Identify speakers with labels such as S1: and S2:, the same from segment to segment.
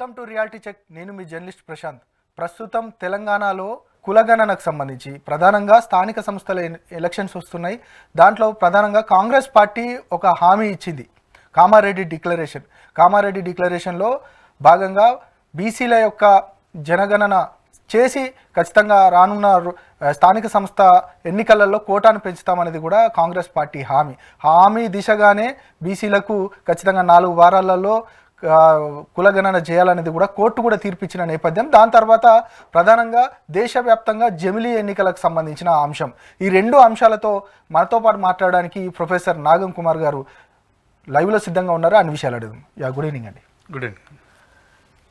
S1: Welcome to reality check. నేను మీ journalist Prashanth. ప్రస్తుతం తెలంగాణలో కులగణనకు సంబంధించి ప్రధానంగా స్థానిక సంస్థల ఎలక్షన్స్ వస్తున్నాయి. దాంట్లో ప్రధానంగా కాంగ్రెస్ పార్టీ ఒక హామీ ఇచ్చింది, కామారెడ్డి డిక్లరేషన్లో భాగంగా బీసీల యొక్క జనగణన చేసి ఖచ్చితంగా రానున్న స్థానిక సంస్థ ఎన్నికలలో కోటాను పెంచుతామనేది కూడా కాంగ్రెస్ పార్టీ హామీ దిశగానే బీసీలకు ఖచ్చితంగా 4 వారాలలో కులగణన చేయాలనేది కూడా కోర్టు కూడా తీర్పిచ్చిన నేపథ్యం. దాని తర్వాత ప్రధానంగా దేశవ్యాప్తంగా జమిలీ ఎన్నికలకు సంబంధించిన అంశం. ఈ 2 అంశాలతో మనతో పాటు మాట్లాడడానికి ప్రొఫెసర్ నాగం కుమార్ గారు లైవ్లో సిద్ధంగా ఉన్నారు. అన్ని విషయాలు అడుగుదాం. గుడ్ ఈవినింగ్ అండి.
S2: Good evening.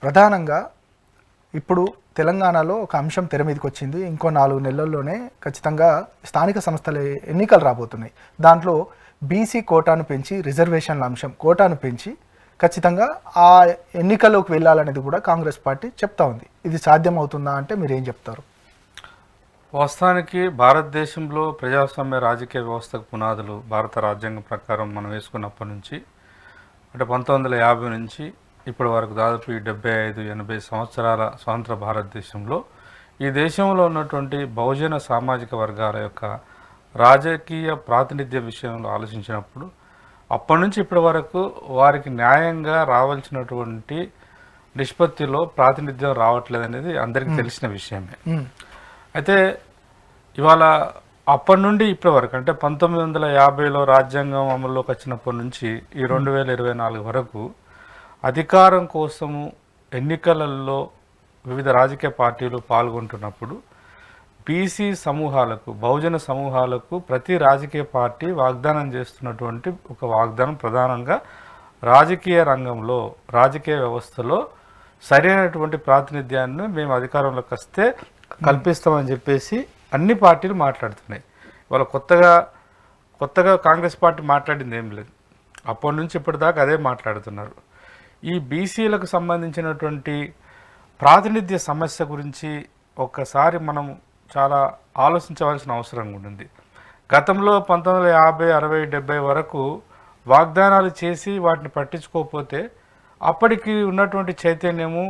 S1: ప్రధానంగా ఇప్పుడు తెలంగాణలో ఒక అంశం తెర మీదకి వచ్చింది. ఇంకో 4 నెలల్లోనే ఖచ్చితంగా స్థానిక సంస్థల ఎన్నికలు రాబోతున్నాయి. దాంట్లో బీసీ కోటాను పెంచి, రిజర్వేషన్ల అంశం కోటాను పెంచి ఖచ్చితంగా ఆ ఎన్నికల్లోకి వెళ్ళాలనేది కూడా కాంగ్రెస్ పార్టీ చెప్తా ఉంది. ఇది సాధ్యం అవుతుందా అంటే మీరు ఏం చెప్తారు?
S2: వాస్తవానికి భారతదేశంలో ప్రజాస్వామ్య రాజకీయ వ్యవస్థకు పునాదులు భారత రాజ్యాంగం ప్రకారం మనం వేసుకున్నప్పటి నుంచి, అంటే 1950 నుంచి ఇప్పటి వరకు దాదాపు 75-80 సంవత్సరాల స్వతంత్ర భారతదేశంలో ఈ దేశంలో ఉన్నటువంటి బహుజన సామాజిక వర్గాల యొక్క రాజకీయ ప్రాతినిధ్య విషయంలో ఆలోచించినప్పుడు అప్పటి నుంచి ఇప్పటి వరకు వారికి న్యాయంగా రావాల్సినటువంటి నిష్పత్తిలో ప్రాతినిధ్యం రావట్లేదు అనేది అందరికీ తెలిసిన విషయమే. అయితే ఇవాళ అప్పటి నుండి ఇప్పటి వరకు, అంటే 1950లో రాజ్యాంగం అమల్లోకి వచ్చినప్పటి నుంచి ఈ 2024 వరకు అధికారం కోసము ఎన్నికలలో వివిధ రాజకీయ పార్టీలు పాల్గొంటున్నప్పుడు బీసీ సమూహాలకు, బహుజన సమూహాలకు ప్రతి రాజకీయ పార్టీ వాగ్దానం చేస్తున్నటువంటి ఒక వాగ్దానం ప్రధానంగా రాజకీయ రంగంలో, రాజకీయ వ్యవస్థలో సరైనటువంటి ప్రాతినిధ్యాన్ని మేము అధికారంలోకి వస్తే కల్పిస్తామని చెప్పేసి అన్ని పార్టీలు మాట్లాడుతున్నాయి. ఇవాళ కొత్తగా కాంగ్రెస్ పార్టీ మాట్లాడింది ఏం లేదు. అప్పటి నుంచి ఇప్పటిదాకా అదే మాట్లాడుతున్నారు. ఈ బీసీలకు సంబంధించినటువంటి ప్రాతినిధ్య సమస్య గురించి ఒక్కసారి మనం చాలా ఆలోచించవలసిన అవసరం ఉంటుంది. గతంలో 1950, 60, 70 వరకు వాగ్దానాలు చేసి వాటిని పట్టించుకోకపోతే అప్పటికి ఉన్నటువంటి చైతన్యము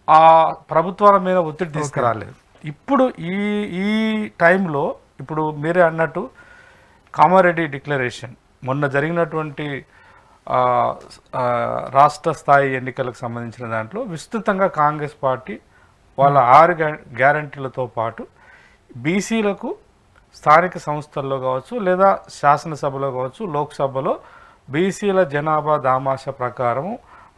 S2: ఆ ప్రభుత్వాల మీద ఒత్తిడి తీసుకురాలేదు. ఇప్పుడు ఈ టైంలో ఇప్పుడు మీరే అన్నట్టు కామారెడ్డి డిక్లరేషన్, మొన్న జరిగినటువంటి రాష్ట్ర స్థాయి ఎన్నికలకు సంబంధించిన దాంట్లో విస్తృతంగా కాంగ్రెస్ పార్టీ వాళ్ళ 6 గ్యారంటీలతో పాటు బీసీలకు స్థానిక సంస్థల్లో కావచ్చు, లేదా శాసనసభలో కావచ్చు, లోక్సభలో బీసీల జనాభా దామాష ప్రకారం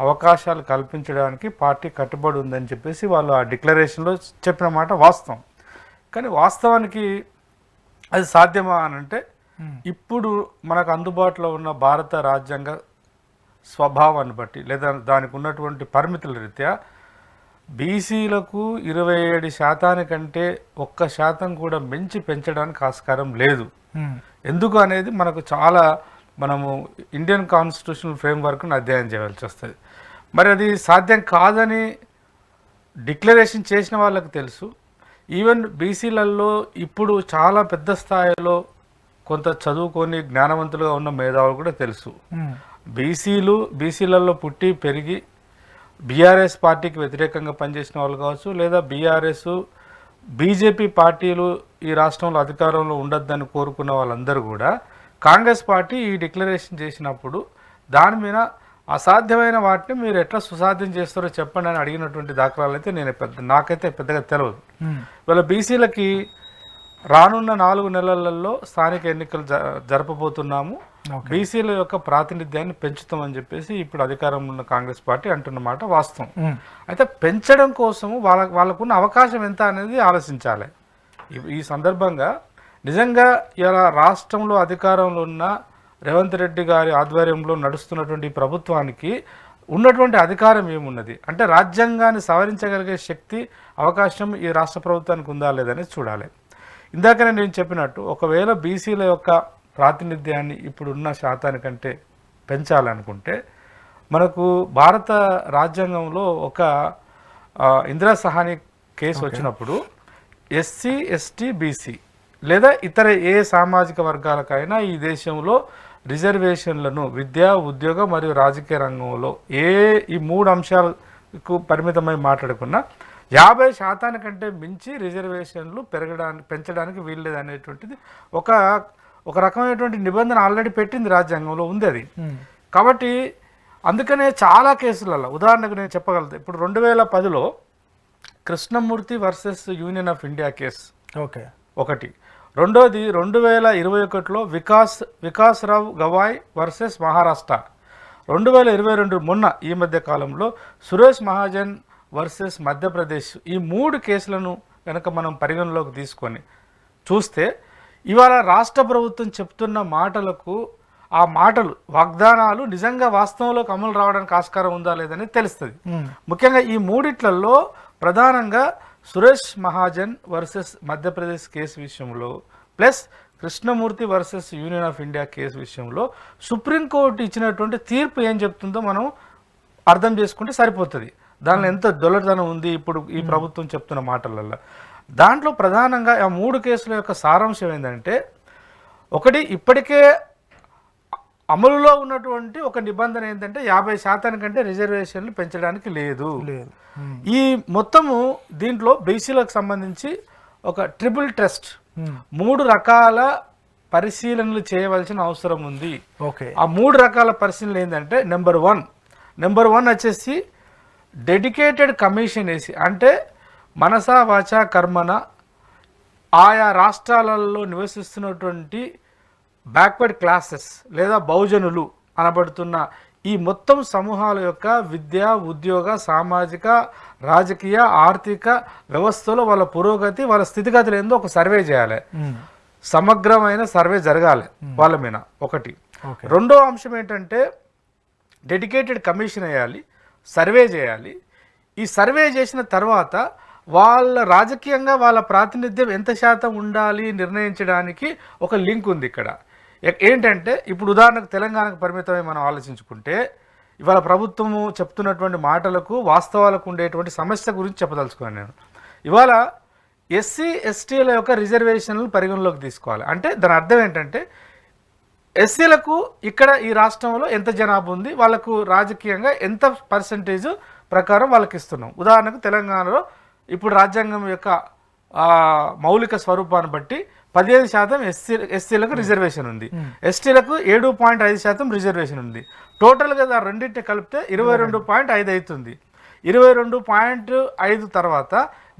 S2: అవకాశాలు కల్పించడానికి పార్టీ కట్టుబడి ఉందని చెప్పేసి వాళ్ళు ఆ డిక్లరేషన్లో చెప్పిన మాట వాస్తవం. కానీ వాస్తవానికి అది సాధ్యమా అని అంటే, ఇప్పుడు మనకు అందుబాటులో ఉన్న భారత రాజ్యాంగ స్వభావాన్ని బట్టి, లేదా దానికి ఉన్నటువంటి పరిమితుల రీత్యా బీసీలకు 27% 1% కూడా మించి పెంచడానికి ఆస్కారం లేదు. ఎందుకు అనేది మనము ఇండియన్ కాన్స్టిట్యూషనల్ ఫ్రేమ్వర్క్ను అధ్యయనం చేయాల్సి వస్తుంది. మరి అది సాధ్యం కాదని డిక్లరేషన్ చేసిన వాళ్ళకి తెలుసు. ఈవెన్ బీసీలలో ఇప్పుడు చాలా పెద్ద స్థాయిలో కొంత చదువుకొని జ్ఞానవంతులుగా ఉన్న మేధావులు కూడా తెలుసు. బీసీలలో పుట్టి పెరిగి బీఆర్ఎస్ పార్టీకి వ్యతిరేకంగా పనిచేసిన వాళ్ళు కావచ్చు, లేదా బీజేపీ పార్టీలు ఈ రాష్ట్రంలో అధికారంలో ఉండొద్దని కోరుకున్న వాళ్ళందరూ కూడా కాంగ్రెస్ పార్టీ ఈ డిక్లరేషన్ చేసినప్పుడు దాని మీద అసాధ్యమైన వాటిని మీరు ఎట్లా సుసాధ్యం చేస్తారో చెప్పండి అని అడిగినటువంటి దాఖలాలు అయితే నాకైతే పెద్దగా తెలియదు. వీళ్ళ బీసీలకి రానున్న 4 నెలలలో స్థానిక ఎన్నికలు జరపబోతున్నాము, బీసీల యొక్క ప్రాతినిధ్యాన్ని పెంచుతామని చెప్పేసి ఇప్పుడు అధికారంలో ఉన్న కాంగ్రెస్ పార్టీ అంటున్నమాట వాస్తవం. అయితే పెంచడం కోసము వాళ్ళకున్న అవకాశం ఎంత అనేది ఆలోచించాలి. ఈ సందర్భంగా నిజంగా ఇలా రాష్ట్రంలో అధికారంలో ఉన్న రేవంత్ రెడ్డి గారి ఆధ్వర్యంలో నడుస్తున్నటువంటి ప్రభుత్వానికి ఉన్నటువంటి అధికారం ఏమున్నది అంటే, రాజ్యాంగాన్ని సవరించగలిగే శక్తి, అవకాశం ఈ రాష్ట్ర ప్రభుత్వానికి ఉందా లేదని చూడాలి. ఇందాకనే నేను చెప్పినట్టు, ఒకవేళ బీసీల యొక్క ప్రాతినిధ్యాన్ని ఇప్పుడున్న శాతానికంటే పెంచాలనుకుంటే మనకు భారత రాజ్యాంగంలో ఒక ఇందిరా సహాని కేసు వచ్చినప్పుడు ఎస్సీ, ఎస్టీ, బీసీ లేదా ఇతర ఏ సామాజిక వర్గాలకైనా ఈ దేశంలో రిజర్వేషన్లను విద్యా, ఉద్యోగ మరియు రాజకీయ రంగంలో ఈ 3 అంశాలు పరిమితమై మాట్లాడుకున్నా 50% మించి రిజర్వేషన్లు పెంచడానికి వీల్లేదు అనేటువంటిది ఒక రకమైనటువంటి నిబంధన ఆల్రెడీ పెట్టింది, రాజ్యాంగంలో ఉంది అది. కాబట్టి అందుకనే చాలా కేసులలో ఉదాహరణకు నేను చెప్పగలుగుతాను. ఇప్పుడు 2010లో Krishnamurthy versus Union of India case ఒకటి. రెండోది 2021లో వికాస్రావు గవాయ్ వర్సెస్ మహారాష్ట్ర. 2022 మొన్న ఈ మధ్య కాలంలో సురేష్ మహాజన్ వర్సెస్ మధ్యప్రదేశ్. ఈ 3 కేసులను కనుక మనం పరిగణలోకి తీసుకొని చూస్తే ఇవాళ రాష్ట్ర ప్రభుత్వం చెప్తున్న మాటలకు ఆ మాటలు వాగ్దానాలు నిజంగా వాస్తవంలోకి అమలు రావడానికి ఆస్కారం ఉందా లేదని తెలుస్తుంది. ముఖ్యంగా ఈ 3 ప్రధానంగా సురేష్ మహాజన్ వర్సెస్ మధ్యప్రదేశ్ కేసు విషయంలో plus Krishnamurthy versus Union of India case విషయంలో సుప్రీంకోర్టు ఇచ్చినటువంటి తీర్పు ఏం చెప్తుందో మనం అర్థం చేసుకుంటే సరిపోతుంది. దానిలో ఎంత దొల్లతనం ఉంది ఇప్పుడు ఈ ప్రభుత్వం చెప్తున్న మాటలలో. దాంట్లో ప్రధానంగా ఆ 3 కేసుల యొక్క సారాంశం ఏంటంటే, ఒకటి, ఇప్పటికే అమలులో ఉన్నటువంటి ఒక నిబంధన ఏంటంటే 50% కంటే రిజర్వేషన్లు పెంచడానికి లేదు. ఈ మొత్తము దీంట్లో బీసీలకు సంబంధించి ఒక ట్రిపుల్ టెస్ట్ 3 రకాల పరిశీలనలు చేయవలసిన అవసరం ఉంది. ఆ 3 రకాల పరిశీలనలు ఏంటంటే, నెంబర్ వన్ వచ్చేసి డెడికేటెడ్ కమిషన్ వేసి, అంటే మనసా వాచా కర్మన ఆయా రాష్ట్రాలలో నివసిస్తున్నటువంటి బ్యాక్వర్డ్ క్లాసెస్ లేదా బహుజనులు అనబడుతున్న ఈ మొత్తం సమూహాల యొక్క విద్య, ఉద్యోగ, సామాజిక, రాజకీయ, ఆర్థిక వ్యవస్థలో వాళ్ళ పురోగతి, వాళ్ళ స్థితిగతులు ఏందో ఒక సర్వే చేయాలి. సమగ్రమైన సర్వే జరగాలి వాళ్ళ మీద. ఒకటి. రెండో అంశం ఏంటంటే డెడికేటెడ్ కమిషన్ వేయాలి, సర్వే చేయాలి. ఈ సర్వే చేసిన తర్వాత వాళ్ళ రాజకీయంగా వాళ్ళ ప్రాతినిధ్యం ఎంత శాతం ఉండాలి నిర్ణయించడానికి ఒక లింక్ ఉంది ఇక్కడ. ఏంటంటే ఇప్పుడు ఉదాహరణకు తెలంగాణకు పరిమితమై మనం ఆలోచించుకుంటే ఇవాళ ప్రభుత్వము చెప్తున్నటువంటి మాటలకు వాస్తవాలకు ఉండేటువంటి సమస్య గురించి చెప్పదలుచుకున్నాను నేను. ఇవాళ ఎస్సీ ఎస్టీల యొక్క రిజర్వేషన్లు పరిగణలోకి తీసుకోవాలి. అంటే దాని అర్థం ఏంటంటే ఎస్సీలకు ఇక్కడ ఈ రాష్ట్రంలో ఎంత జనాభా ఉంది, వాళ్ళకు రాజకీయంగా ఎంత పర్సంటేజ్ ప్రకారం వాళ్ళకి ఇస్తున్నాం. ఉదాహరణకు తెలంగాణలో ఇప్పుడు రాజ్యాంగం యొక్క మౌలిక స్వరూపాన్ని బట్టి 15% ఎస్సీలకు రిజర్వేషన్ ఉంది, ఎస్టీలకు 7.5% రిజర్వేషన్ ఉంది. టోటల్గా రెండింటిని కలిపితే 22.5 అవుతుంది. 22.5 తర్వాత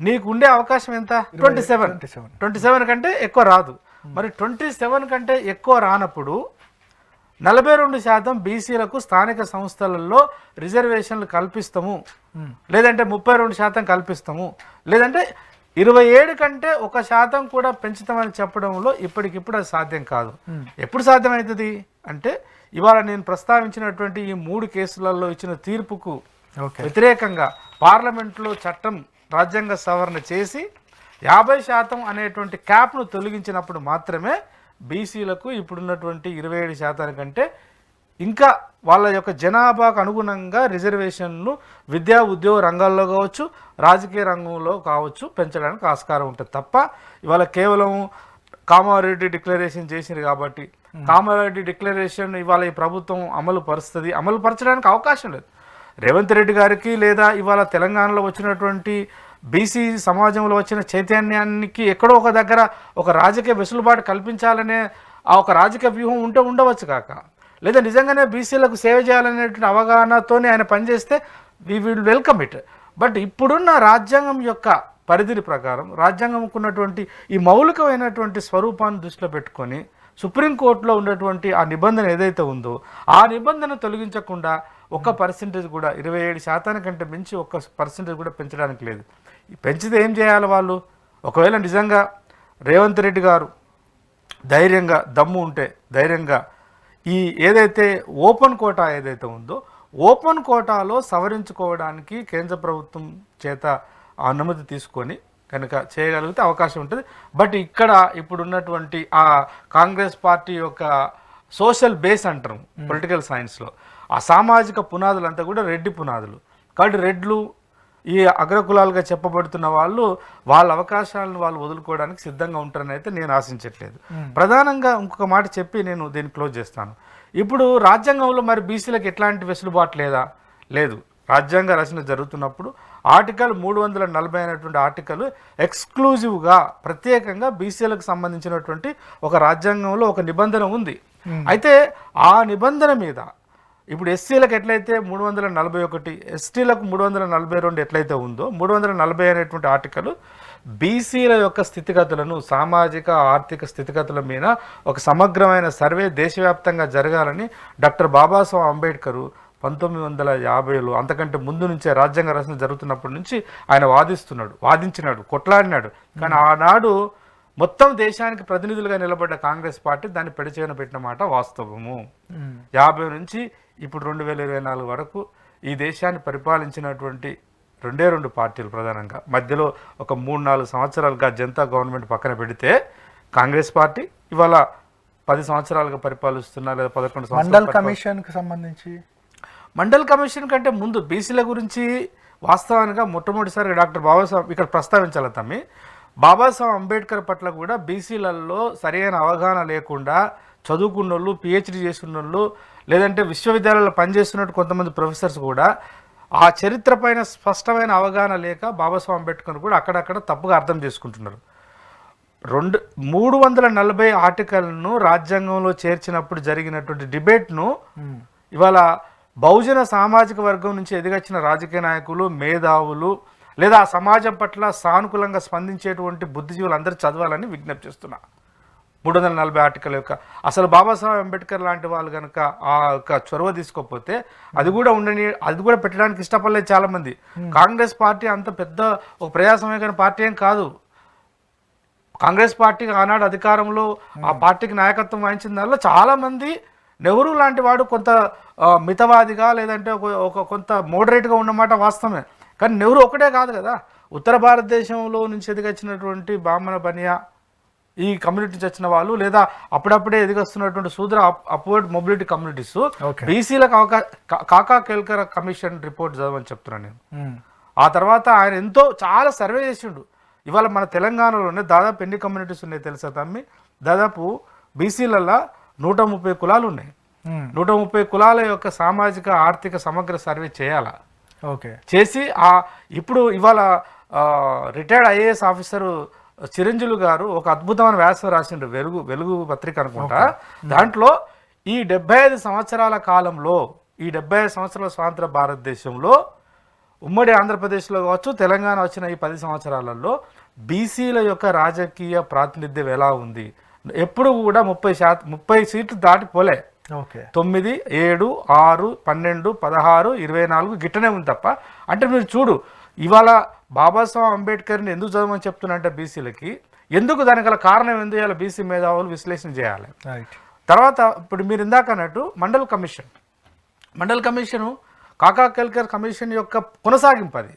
S2: నీకు ఉండే అవకాశం ఎంత? 27 కంటే ఎక్కువ రాదు. మరి 27 కంటే ఎక్కువ రానప్పుడు 42% బీసీలకు స్థానిక సంస్థలలో రిజర్వేషన్లు కల్పిస్తాము, లేదంటే 32% కల్పిస్తాము, లేదంటే 27 కంటే 1% కూడా పెంచుతామని చెప్పడంలో ఇప్పటికిప్పుడు అది సాధ్యం కాదు. ఎప్పుడు సాధ్యమవుతుంది అంటే ఇవాళ నేను ప్రస్తావించినటువంటి ఈ 3 కేసులలో ఇచ్చిన తీర్పుకు వ్యతిరేకంగా పార్లమెంట్లో చట్టం రాజ్యాంగ సవరణ చేసి 50% అనేటువంటి క్యాప్ను తొలగించినప్పుడు మాత్రమే బీసీలకు ఇప్పుడున్నటువంటి 27% కంటే ఇంకా వాళ్ళ యొక్క జనాభాకు అనుగుణంగా రిజర్వేషన్లు విద్యా ఉద్యోగ రంగాల్లో కావచ్చు, రాజకీయ రంగంలో కావచ్చు పెంచడానికి ఆస్కారం ఉంటుంది తప్ప ఇవాళ కేవలం కామారెడ్డి డిక్లరేషన్ చేసింది కాబట్టి కామారెడ్డి డిక్లరేషన్ ఇవాళ ఈ ప్రభుత్వం అమలు పరచడానికి అవకాశం లేదు. రేవంత్ రెడ్డి గారికి లేదా ఇవాళ తెలంగాణలో వచ్చినటువంటి బీసీ సమాజంలో వచ్చిన చైతన్యానికి ఎక్కడో ఒక దగ్గర ఒక రాజకీయ వెసులుబాటు కల్పించాలనే ఆ ఒక రాజకీయ వ్యూహం ఉండవచ్చు కాక, లేదా నిజంగానే బీసీలకు సేవ చేయాలనేటువంటి అవగాహనతోనే ఆయన పనిచేస్తే we will welcome it. But ఇప్పుడున్న రాజ్యాంగం యొక్క పరిధిని ప్రకారం రాజ్యాంగంకు ఉన్నటువంటి ఈ మౌలికమైనటువంటి స్వరూపాన్ని దృష్టిలో పెట్టుకొని సుప్రీంకోర్టులో ఉన్నటువంటి ఆ నిబంధన ఏదైతే ఉందో ఆ నిబంధన తొలగించకుండా 1% కూడా 27% కంటే మించి 1% కూడా పెంచడానికి లేదు. పెంచితే ఏం చేయాలి వాళ్ళు? ఒకవేళ నిజంగా రేవంత్ రెడ్డి గారు ధైర్యంగా దమ్ము ఉంటే ధైర్యంగా ఈ ఏదైతే ఓపెన్ కోటా ఏదైతే ఉందో ఓపెన్ కోటాలో సవరించుకోవడానికి కేంద్ర ప్రభుత్వం చేత అనుమతి తీసుకొని కనుక చేయగలిగితే అవకాశం ఉంటుంది. బట్ ఇక్కడ ఇప్పుడున్నటువంటి ఆ కాంగ్రెస్ పార్టీ యొక్క సోషల్ బేస్ అంటారు పొలిటికల్ సైన్స్లో, ఆ సామాజిక పునాదులంతా కూడా రెడ్డి పునాదులు. కాబట్టి రెడ్లు ఈ అగ్రకులాలుగా చెప్పబడుతున్న వాళ్ళు వాళ్ళ అవకాశాలను వాళ్ళు వదులుకోవడానికి సిద్ధంగా ఉంటారని అయితే నేను ఆశించట్లేదు. ప్రధానంగా ఇంకొక మాట చెప్పి నేను దీన్ని క్లోజ్ చేస్తాను. ఇప్పుడు రాజ్యాంగంలో మరి బీసీలకు ఎట్లాంటి వెసులుబాటు లేదు. రాజ్యాంగ రచన జరుగుతున్నప్పుడు ఆర్టికల్ 340 అనేటువంటి ఆర్టికల్ ఎక్స్క్లూజివ్గా ప్రత్యేకంగా బీసీలకు సంబంధించినటువంటి ఒక రాజ్యాంగంలో ఒక నిబంధన ఉంది. అయితే ఆ నిబంధన మీద ఇప్పుడు ఎస్సీలకు ఎట్లయితే 341, ఎస్టీలకు 342 ఎట్లయితే ఉందో 340 అనేటువంటి ఆర్టికల్ బీసీల యొక్క స్థితిగతులను, సామాజిక ఆర్థిక స్థితిగతుల మీద ఒక సమగ్రమైన సర్వే దేశవ్యాప్తంగా జరగాలని డాక్టర్ బాబాసాహెబ్ అంబేద్కర్ 1950లో అంతకంటే ముందు నుంచే రాజ్యాంగ రచన జరుగుతున్నప్పటి నుంచి ఆయన వాదించినాడు, కొట్లాడినాడు. కానీ ఆనాడు మొత్తం దేశానికి ప్రతినిధులుగా నిలబడ్డ కాంగ్రెస్ పార్టీ దాన్ని పెడచేయన పెట్టిన మాట వాస్తవము. 50 నుంచి ఇప్పుడు 2024 వరకు ఈ దేశాన్ని పరిపాలించినటువంటి 2 పార్టీలు ప్రధానంగా, మధ్యలో ఒక 3-4 సంవత్సరాలుగా జనతా గవర్నమెంట్ పక్కన పెడితే కాంగ్రెస్ పార్టీ ఇవాళ 10 సంవత్సరాలుగా పరిపాలిస్తున్నా, లేదా 11 సంవత్సరాలు.
S1: కమిషన్కి సంబంధించి
S2: మండల్ కమిషన్ కంటే ముందు బీసీల గురించి వాస్తవానికి మొట్టమొదటిసారిగా డాక్టర్ బాబాసాహెబ్ ఇక్కడ ప్రస్తావించాలి తమ్మి. బాబాసాహెబ్ అంబేద్కర్ పట్ల కూడా బీసీలలో సరైన అవగాహన లేకుండా చదువుకున్నోళ్ళు, పిహెచ్డి చేస్తున్నోళ్ళు, లేదంటే విశ్వవిద్యాలయాల్లో పనిచేస్తున్నట్టు కొంతమంది ప్రొఫెసర్స్ కూడా ఆ చరిత్ర పైన స్పష్టమైన అవగాహన లేక బాబాసాహెబ్ అంబేద్కర్ కూడా అక్కడక్కడ తప్పుగా అర్థం చేసుకుంటున్నారు. 340 ఆర్టికల్ను రాజ్యాంగంలో చేర్చినప్పుడు జరిగినటువంటి డిబేట్ను ఇవాళ బహుజన సామాజిక వర్గం నుంచి ఎదిగొచ్చిన రాజకీయ నాయకులు, మేధావులు, లేదా ఆ సమాజం పట్ల సానుకూలంగా స్పందించేటువంటి బుద్ధిజీవులు అందరూ చదవాలని విజ్ఞప్తి చేస్తున్నా. 340 ఆర్టికల్ యొక్క అసలు బాబాసాహెబ్ అంబేద్కర్ లాంటి వాళ్ళు కనుక ఆ యొక్క చొరవ తీసుకోకపోతే అది కూడా పెట్టడానికి ఇష్టపడలేదు చాలామంది. కాంగ్రెస్ పార్టీ అంత పెద్ద ఒక ప్రజాస్వామ్యమైన పార్టీ ఏం కాదు. కాంగ్రెస్ పార్టీ ఆనాడు అధికారంలో ఆ పార్టీకి నాయకత్వం వహించిన దానిలో చాలామంది నెహ్రూ లాంటి వాడు కొంత మితవాదిగా, లేదంటే కొంత మోడరేట్గా ఉన్నమాట వాస్తవమే. కానీ నెహ్రూ ఒకటే కాదు కదా, ఉత్తర భారతదేశంలో నుంచి ఎదిగొచ్చినటువంటి బ్రాహ్మణ బనియా ఈ కమ్యూనిటీ నుంచి వచ్చిన వాళ్ళు, లేదా అప్పుడప్పుడే ఎదిగొస్తున్నటువంటి శూద్ర అప్వర్డ్ మొబిలిటీ కమ్యూనిటీస్ బీసీలకు కాకా కేల్కర్ కమిషన్ రిపోర్ట్ చదవని చెప్తున్నాను నేను. ఆ తర్వాత ఆయన చాలా సర్వే చేసిండు. ఇవాళ మన తెలంగాణలోనే దాదాపు ఎన్ని కమ్యూనిటీస్ ఉన్నాయి తెలుసా తమ్మి? దాదాపు బీసీలలో 130 కులాలు ఉన్నాయి. 130 కులాల యొక్క సామాజిక ఆర్థిక సమగ్ర సర్వే చేయాలా. చేసి ఇప్పుడు ఇవాళ రిటైర్డ్ ఐఏఎస్ ఆఫీసరు చిరంజీవి గారు ఒక అద్భుతమైన వ్యాసం రాసిండు, వెలుగు పత్రిక అనుకుంటా. దాంట్లో ఈ 75 సంవత్సరాల కాలంలో, ఈ 75 సంవత్సరాల స్వాతంత్ర భారతదేశంలో ఉమ్మడి ఆంధ్రప్రదేశ్లో కావచ్చు, తెలంగాణ వచ్చిన ఈ 10 సంవత్సరాలలో బీసీల యొక్క రాజకీయ ప్రాతినిధ్యం ఎలా ఉంది? ఎప్పుడు కూడా 30 సీట్లు దాటిపోలే. 9, 7, 6, 12, 16, 24 గిట్టనే ఉంది తప్ప. అంటే మీరు చూడు, ఇవాళ బాబాసాహెబ్ అంబేద్కర్ని ఎందుకు చదవమని చెప్తున్నంటే బీసీలకి ఎందుకు, దానికి గల కారణం ఎందుకు ఇలా బీసీ మేధావులు విశ్లేషణ చేయాలి. తర్వాత ఇప్పుడు మీరు ఇందాక అన్నట్టు మండల్ కమిషను కాకా కేల్కర్ కమిషన్ యొక్క కొనసాగింపు అది.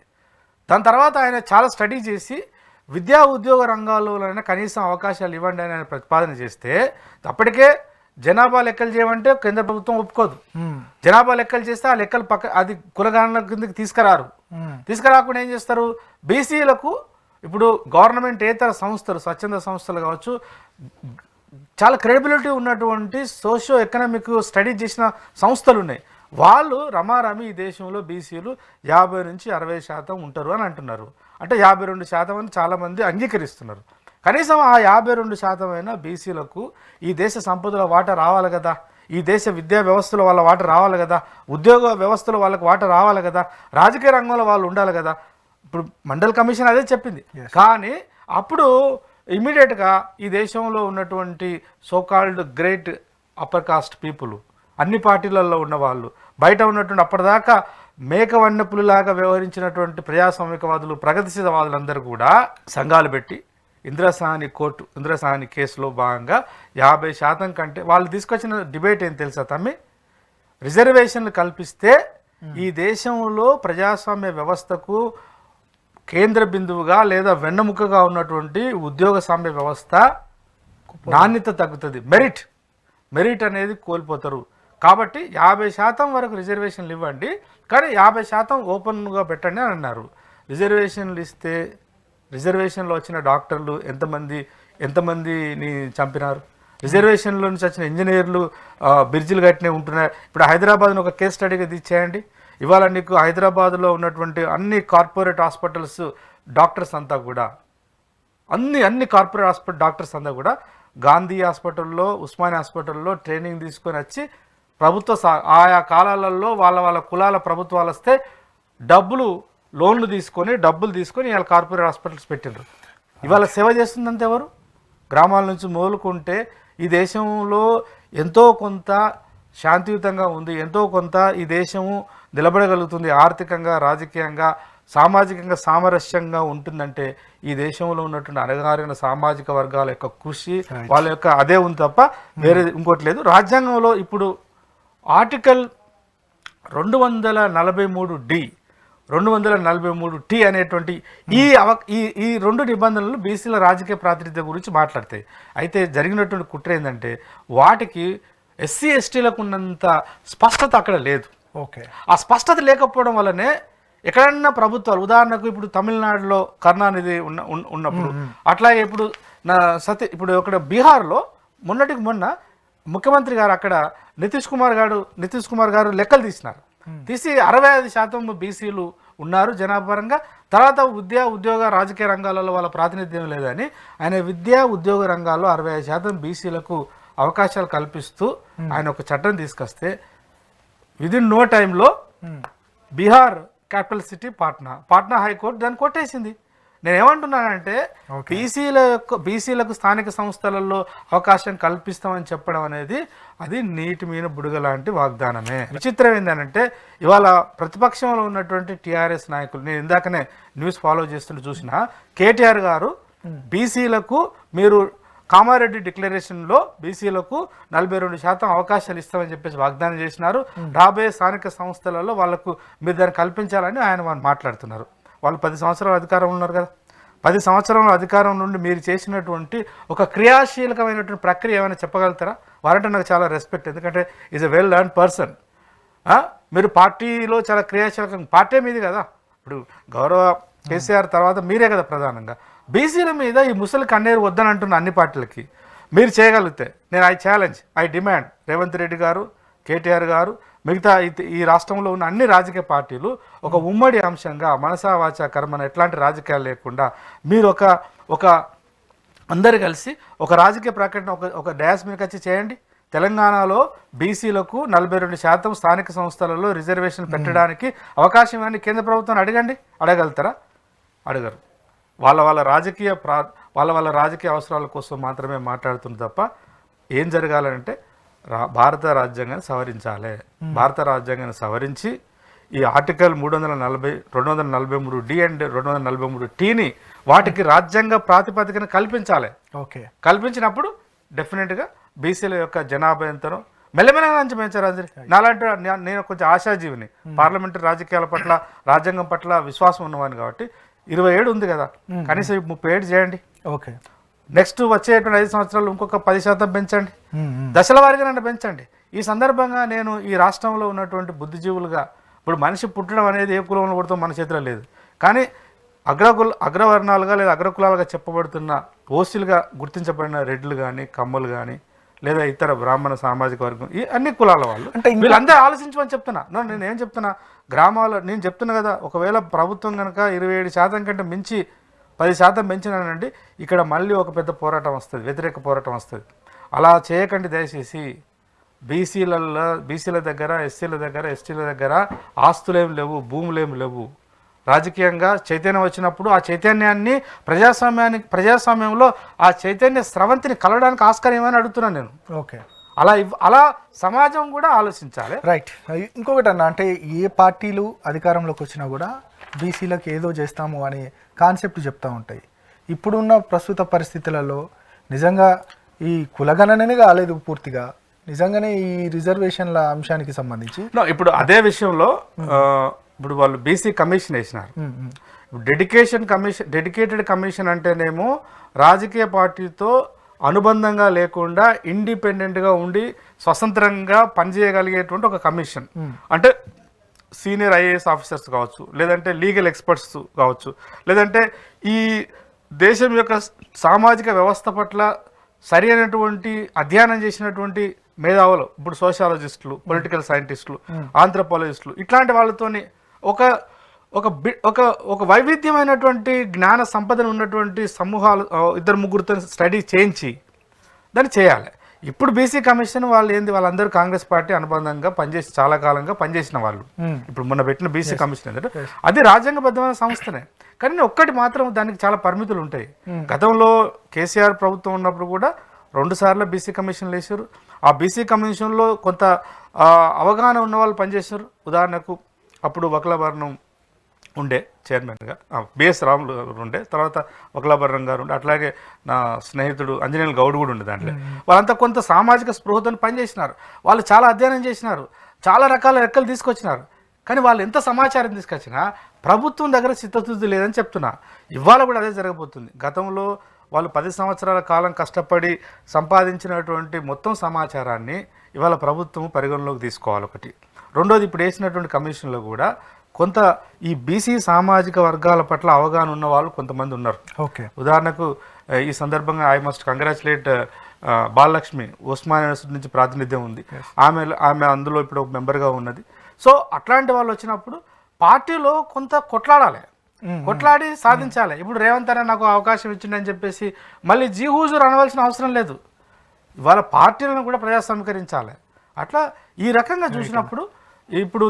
S2: దాని తర్వాత ఆయన చాలా స్టడీ చేసి విద్యా ఉద్యోగ రంగాల్లోనైనా కనీసం అవకాశాలు ఇవ్వండి అని ఆయన ప్రతిపాదన చేస్తే, అప్పటికే జనాభా లెక్కలు చేయమంటే కేంద్ర ప్రభుత్వం ఒప్పుకోదు. జనాభా లెక్కలు చేస్తే ఆ లెక్కలు అది కులగణన కిందకి తీసుకురాకుండా ఏం చేస్తారు, బీసీలకు ఇప్పుడు గవర్నమెంట్ ఏతర సంస్థలు, స్వచ్ఛంద సంస్థలు కావచ్చు, చాలా క్రెడిబిలిటీ ఉన్నటువంటి సోషియో ఎకనామిక్ స్టడీ చేసిన సంస్థలు ఉన్నాయి. వాళ్ళు రమారమి ఈ దేశంలో బీసీలు 50 నుంచి 60% ఉంటారు అని అంటున్నారు. అంటే 52% అని చాలామంది అంగీకరిస్తున్నారు. కనీసం ఆ 52% అయినా బీసీలకు ఈ దేశ సంపదల వాటా రావాలి కదా, ఈ దేశ విద్యా వ్యవస్థలో వాళ్ళ వాటా రావాలి కదా, ఉద్యోగ వ్యవస్థలో వాళ్ళకి వాటా రావాలి కదా, రాజకీయ రంగంలో వాళ్ళు ఉండాలి కదా. ఇప్పుడు మండల్ కమిషన్ అదే చెప్పింది. కానీ అప్పుడు ఇమీడియట్గా ఈ దేశంలో ఉన్నటువంటి so called great upper caste people, అన్ని పార్టీలలో ఉన్నవాళ్ళు, బయట ఉన్నటువంటి అప్పటిదాకా మేకవన్నెపులులాగా వ్యవహరించినటువంటి ప్రజాస్వామికవాదులు, ప్రగతిశీలవాదులందరూ కూడా సంఘాలు పెట్టి ఇందిరాసాని కేసులో భాగంగా 50% కంటే వాళ్ళు తీసుకొచ్చిన డిబేట్ ఏం తెలుసా తమ్మి? రిజర్వేషన్లు కల్పిస్తే ఈ దేశంలో ప్రజాస్వామ్య వ్యవస్థకు కేంద్ర బిందువుగా లేదా వెన్నెముకగా ఉన్నటువంటి ఉద్యోగస్వామ్య వ్యవస్థ నాణ్యత తగ్గుతుంది, మెరిట్ అనేది కోల్పోతారు. కాబట్టి 50% వరకు రిజర్వేషన్లు ఇవ్వండి, కానీ 50% ఓపెన్గా పెట్టండి అని అన్నారు. రిజర్వేషన్లు ఇస్తే రిజర్వేషన్లో వచ్చిన డాక్టర్లు ఎంతమందిని చంపినారు? రిజర్వేషన్లో నుంచి వచ్చిన ఇంజనీర్లు బ్రిడ్జిలు కట్టినే ఉంటున్నారు. ఇప్పుడు హైదరాబాద్ను ఒక కేస్ స్టడీగా తీసేయండి. ఇవాళ నీకు హైదరాబాద్లో ఉన్నటువంటి అన్ని కార్పొరేట్ హాస్పిటల్స్ డాక్టర్స్ అంతా కూడా అన్ని కార్పొరేట్ హాస్పిటల్ డాక్టర్స్ అంతా కూడా గాంధీ హాస్పిటల్లో, ఉస్మానియా హాస్పిటల్లో ట్రైనింగ్ తీసుకొని వచ్చి ఆయా కాలాలలో వాళ్ళ కులాల ప్రభుత్వాలు వస్తే లోన్లు తీసుకొని ఇవాళ కార్పొరేట్ హాస్పిటల్స్ పెట్టిండ్రు. ఇవాళ సేవ చేస్తుందంటే ఎవరు? గ్రామాల నుంచి మొదలుకుంటే ఈ దేశంలో ఎంతో కొంత శాంతియుతంగా ఉంది, ఎంతో కొంత ఈ దేశము నిలబడగలుగుతుంది, ఆర్థికంగా, రాజకీయంగా, సామాజికంగా సామరస్యంగా ఉంటుందంటే ఈ దేశంలో ఉన్నటువంటి అణగారిన సామాజిక వర్గాల యొక్క కృషి, వాళ్ళ యొక్క అదే ఉంది తప్ప వేరే ఇంకోటి లేదు. రాజ్యాంగంలో ఇప్పుడు ఆర్టికల్ 243D అనేటువంటి ఈ రెండు నిబంధనలు బీసీల రాజకీయ ప్రాతినిధ్యం గురించి మాట్లాడతాయి. అయితే జరిగినటువంటి కుట్ర ఏంటంటే వాటికి ఎస్సీ ఎస్టీలకు ఉన్నంత స్పష్టత అక్కడ లేదు.
S1: ఓకే,
S2: ఆ స్పష్టత లేకపోవడం వల్లనే ఎక్కడన్నా ప్రభుత్వాలు, ఉదాహరణకు ఇప్పుడు తమిళనాడులో కరుణానిధి ఉన్నప్పుడు, అట్లాగే ఇప్పుడు ఇక్కడ బీహార్లో మొన్నటికి మొన్న ముఖ్యమంత్రి గారు అక్కడ నితీష్ కుమార్ గారు లెక్కలు తీసి 65% బీసీలు ఉన్నారు జనాభా పరంగా. తర్వాత ఉద్యోగ రాజకీయ రంగాలలో వాళ్ళ ప్రాతినిధ్యం లేదని ఆయన విద్యా ఉద్యోగ రంగాల్లో 65% బీసీలకు అవకాశాలు కల్పిస్తూ ఆయన ఒక చట్టం తీసుకొస్తే విదిన్ నో టైంలో Bihar capital city Patna high court దాన్ని కొట్టేసింది. నేనేమంటున్నానంటే బీసీలకు స్థానిక సంస్థలలో అవకాశం కల్పిస్తామని చెప్పడం అనేది అది నీటి మీద బుడగ లాంటి వాగ్దానమే. విచిత్రం ఏంటంటే ఇవాళ ప్రతిపక్షంలో ఉన్నటువంటి టీఆర్ఎస్ నాయకులు, నేను ఇందాకనే న్యూస్ ఫాలో చేస్తుంటే చూసిన కేటీఆర్ గారు బీసీలకు మీరు కామారెడ్డి డిక్లరేషన్లో బీసీలకు 42% అవకాశాలు ఇస్తామని చెప్పేసి వాగ్దానం చేసినారు. రాబోయే స్థానిక సంస్థలలో వాళ్లకు మీరు దాన్ని కల్పించాలని ఆయన మాట్లాడుతున్నారు. వాళ్ళు 10 సంవత్సరాల అధికారం ఉన్నారు కదా, 10 సంవత్సరాల అధికారం నుండి మీరు చేసినటువంటి ఒక క్రియాశీలకమైనటువంటి ప్రక్రియ ఏమైనా చెప్పగలుగుతారా? వారంటే నాకు చాలా రెస్పెక్ట్, ఎందుకంటే is a well learn person. మీరు పార్టీలో చాలా క్రియాశీలకం, పార్టీ మీది కదా, ఇప్పుడు గౌరవ కేసీఆర్ తర్వాత మీరే కదా ప్రధానంగా. బీసీల మీద ఈ ముసలి కన్నీరు వద్దని అంటున్న అన్ని పార్టీలకి మీరు చేయగలిగితే నేను ఐ డిమాండ్ రేవంత్ రెడ్డి గారు, కేటీఆర్ గారు, మిగతా ఈ రాష్ట్రంలో ఉన్న అన్ని రాజకీయ పార్టీలు ఒక ఉమ్మడి అంశంగా మనసా వాచా కర్మన ఎట్లాంటి రాజకీయాలు లేకుండా మీరు ఒక అందరు కలిసి ఒక రాజకీయ ప్రకటన ఒక డ్యాస్ మీకు వచ్చి చేయండి. తెలంగాణలో బీసీలకు 42% స్థానిక సంస్థలలో రిజర్వేషన్ పెట్టడానికి అవకాశం అని కేంద్ర ప్రభుత్వాన్ని అడగలుగుతారా? అడగరు. వాళ్ళ రాజకీయ అవసరాల కోసం మాత్రమే మాట్లాడుతుంది తప్ప ఏం జరగాలంటే భారత రాజ్యాంగాన్ని సవరించాలి. భారత రాజ్యాంగాన్ని సవరించి ఈ ఆర్టికల్ 243D అండ్ 243Tని వాటికి రాజ్యాంగ ప్రాతిపదికన కల్పించాలి.
S1: ఓకే,
S2: కల్పించినప్పుడు డెఫినెట్గా బీసీల యొక్క జనాభా ఎంతనో మెల్లమెల్లగా నుంచి పెంచారు. నాలాంటి నేను కొంచెం ఆశాజీవిని, పార్లమెంటరీ రాజకీయాల పట్ల రాజ్యాంగం పట్ల విశ్వాసం ఉన్నవాడిని కాబట్టి 27 ఉంది కదా, కనీసం 37 చేయండి.
S1: ఓకే,
S2: నెక్స్ట్ వచ్చేటువంటి 5 సంవత్సరాలు ఇంకొక 10% పెంచండి, దశల వారీగా నన్ను పెంచండి. ఈ సందర్భంగా నేను ఈ రాష్ట్రంలో ఉన్నటువంటి బుద్ధిజీవులుగా, ఇప్పుడు మనిషి పుట్టడం అనేది ఏ కులంలో పుడతాం మన చేతిలో లేదు, కానీ అగ్రవర్ణాలుగా లేదా అగ్రకులాలుగా చెప్పబడుతున్న ఓసీలుగా గుర్తించబడిన రెడ్లు కానీ, కమ్మలు కానీ, లేదా ఇతర బ్రాహ్మణ సామాజిక వర్గం, ఈ అన్ని కులాల వాళ్ళు వీళ్ళందరూ ఆలోచించమని చెప్తున్నా. నేను ఏం చెప్తున్నా, గ్రామాల్లో నేను చెప్తున్నా కదా, ఒకవేళ ప్రభుత్వం కనుక 27% కంటే మించి 10% పెంచినానండి, ఇక్కడ మళ్ళీ ఒక పెద్ద పోరాటం వస్తుంది, వ్యతిరేక పోరాటం వస్తుంది. అలా చేయకండి దయచేసి. బీసీల దగ్గర, ఎస్సీల దగ్గర, ఎస్టీల దగ్గర ఆస్తులేం లేవు, భూములేమి లేవు. రాజకీయంగా చైతన్యం వచ్చినప్పుడు ఆ చైతన్యాన్ని ప్రజాస్వామ్యంలో ఆ చైతన్య స్రవంతిని కలవడానికి ఆస్కారం ఏమని అడుగుతున్నాను నేను.
S1: ఓకే,
S2: అలా సమాజం కూడా ఆలోచించాలి.
S1: రైట్. ఇంకొకటి అన్న, అంటే ఏ పార్టీలు అధికారంలోకి వచ్చినా కూడా బీసీలకు ఏదో చేస్తాము అనే కాన్సెప్ట్ చెప్తూ ఉంటాయి. ఇప్పుడున్న ప్రస్తుత పరిస్థితులలో నిజంగా ఈ కులగణనే కాలేదు పూర్తిగా, నిజంగానే ఈ రిజర్వేషన్ల అంశానికి సంబంధించి
S2: ఇప్పుడు అదే విషయంలో ఇప్పుడు వాళ్ళు బీసీ కమిషన్ వేసినారు. డెడికేటెడ్ కమిషన్ అంటేనేమో రాజకీయ పార్టీతో అనుబంధంగా లేకుండా ఇండిపెండెంట్గా ఉండి స్వతంత్రంగా పనిచేయగలిగేటువంటి ఒక కమిషన్. అంటే సీనియర్ ఐఏఎస్ ఆఫీసర్స్ కావచ్చు, లేదంటే లీగల్ ఎక్స్పర్ట్స్ కావచ్చు, లేదంటే ఈ దేశం యొక్క సామాజిక వ్యవస్థ పట్ల సరి అయినటువంటి అధ్యయనం చేసినటువంటి మేధావులు, ఇప్పుడు సోషాలజిస్టులు, పొలిటికల్ సైంటిస్టులు, ఆంథ్రోపాలజిస్టులు, ఇట్లాంటి వాళ్ళతోని ఒక ఒక ఒక ఒక వైవిధ్యమైనటువంటి జ్ఞాన సంపదన ఉన్నటువంటి సమూహాలు ఇద్దరు ముగ్గురితో స్టడీ చేయించి దాన్ని చేయాలి. ఇప్పుడు బీసీ కమిషన్ వాళ్ళు ఏంది, వాళ్ళందరూ కాంగ్రెస్ పార్టీ అనుబంధంగా పనిచేసి చాలా కాలంగా పనిచేసిన వాళ్ళు. ఇప్పుడు మొన్న పెట్టిన బీసీ కమిషన్ ఏంటంటే అది రాజ్యాంగబద్ధమైన సంస్థనే, కానీ ఒక్కటి మాత్రం దానికి చాలా పరిమితులు ఉంటాయి. గతంలో కేసీఆర్ ప్రభుత్వం ఉన్నప్పుడు కూడా 2 సార్లు బీసీ కమిషన్లు వేసారు. ఆ బీసీ కమిషన్లో కొంత అవగాహన ఉన్న వాళ్ళు పనిచేశారు. ఉదాహరణకు అప్పుడు వకలాభరణం ఉండే చైర్మన్గా, బిఎస్ రాములు గారు ఉండే, తర్వాత వకలాభరణం గారు ఉండే, అట్లాగే నా స్నేహితుడు అంజనేయులు గౌడ్ కూడా ఉండే. దాంట్లో వాళ్ళంతా కొంత సామాజిక స్పృహతో పనిచేసినారు. వాళ్ళు చాలా అధ్యయనం చేసినారు, చాలా రకాల లెక్కలు తీసుకొచ్చినారు. కానీ వాళ్ళు ఎంత సమాచారం తీసుకొచ్చినా ప్రభుత్వం దగ్గర చిత్తశుద్ధి లేదని చెప్తున్నా. ఇవాళ కూడా అదే జరగబోతుంది. గతంలో వాళ్ళు 10 సంవత్సరాల కాలం కష్టపడి సంపాదించినటువంటి మొత్తం సమాచారాన్ని ఇవాళ ప్రభుత్వం పరిగణలోకి తీసుకోవాలి. ఒకటి. రెండోది, ఇప్పుడు వేసినటువంటి కమిషన్లో కూడా కొంత ఈ బీసీ సామాజిక వర్గాల పట్ల అవగాహన ఉన్న వాళ్ళు కొంతమంది ఉన్నారు.
S1: ఓకే.
S2: ఉదాహరణకు ఈ సందర్భంగా I must congratulate Balalakshmi, Osman university నుంచి ప్రాతినిధ్యం ఉంది. ఆమె అందులో ఇప్పుడు ఒక మెంబర్గా ఉన్నది. సో అట్లాంటి వాళ్ళు వచ్చినప్పుడు పార్టీలో కొంత కొట్లాడి సాధించాలి. ఇప్పుడు రేవంత్ అనే నాకు అవకాశం ఇచ్చిండని చెప్పేసి మళ్ళీ జీహూజూర్ అనవలసిన అవసరం లేదు. ఇవాళ పార్టీలను కూడా ప్రజాస్వామీకరించాలి. అట్లా ఈ రకంగా చూసినప్పుడు ఇప్పుడు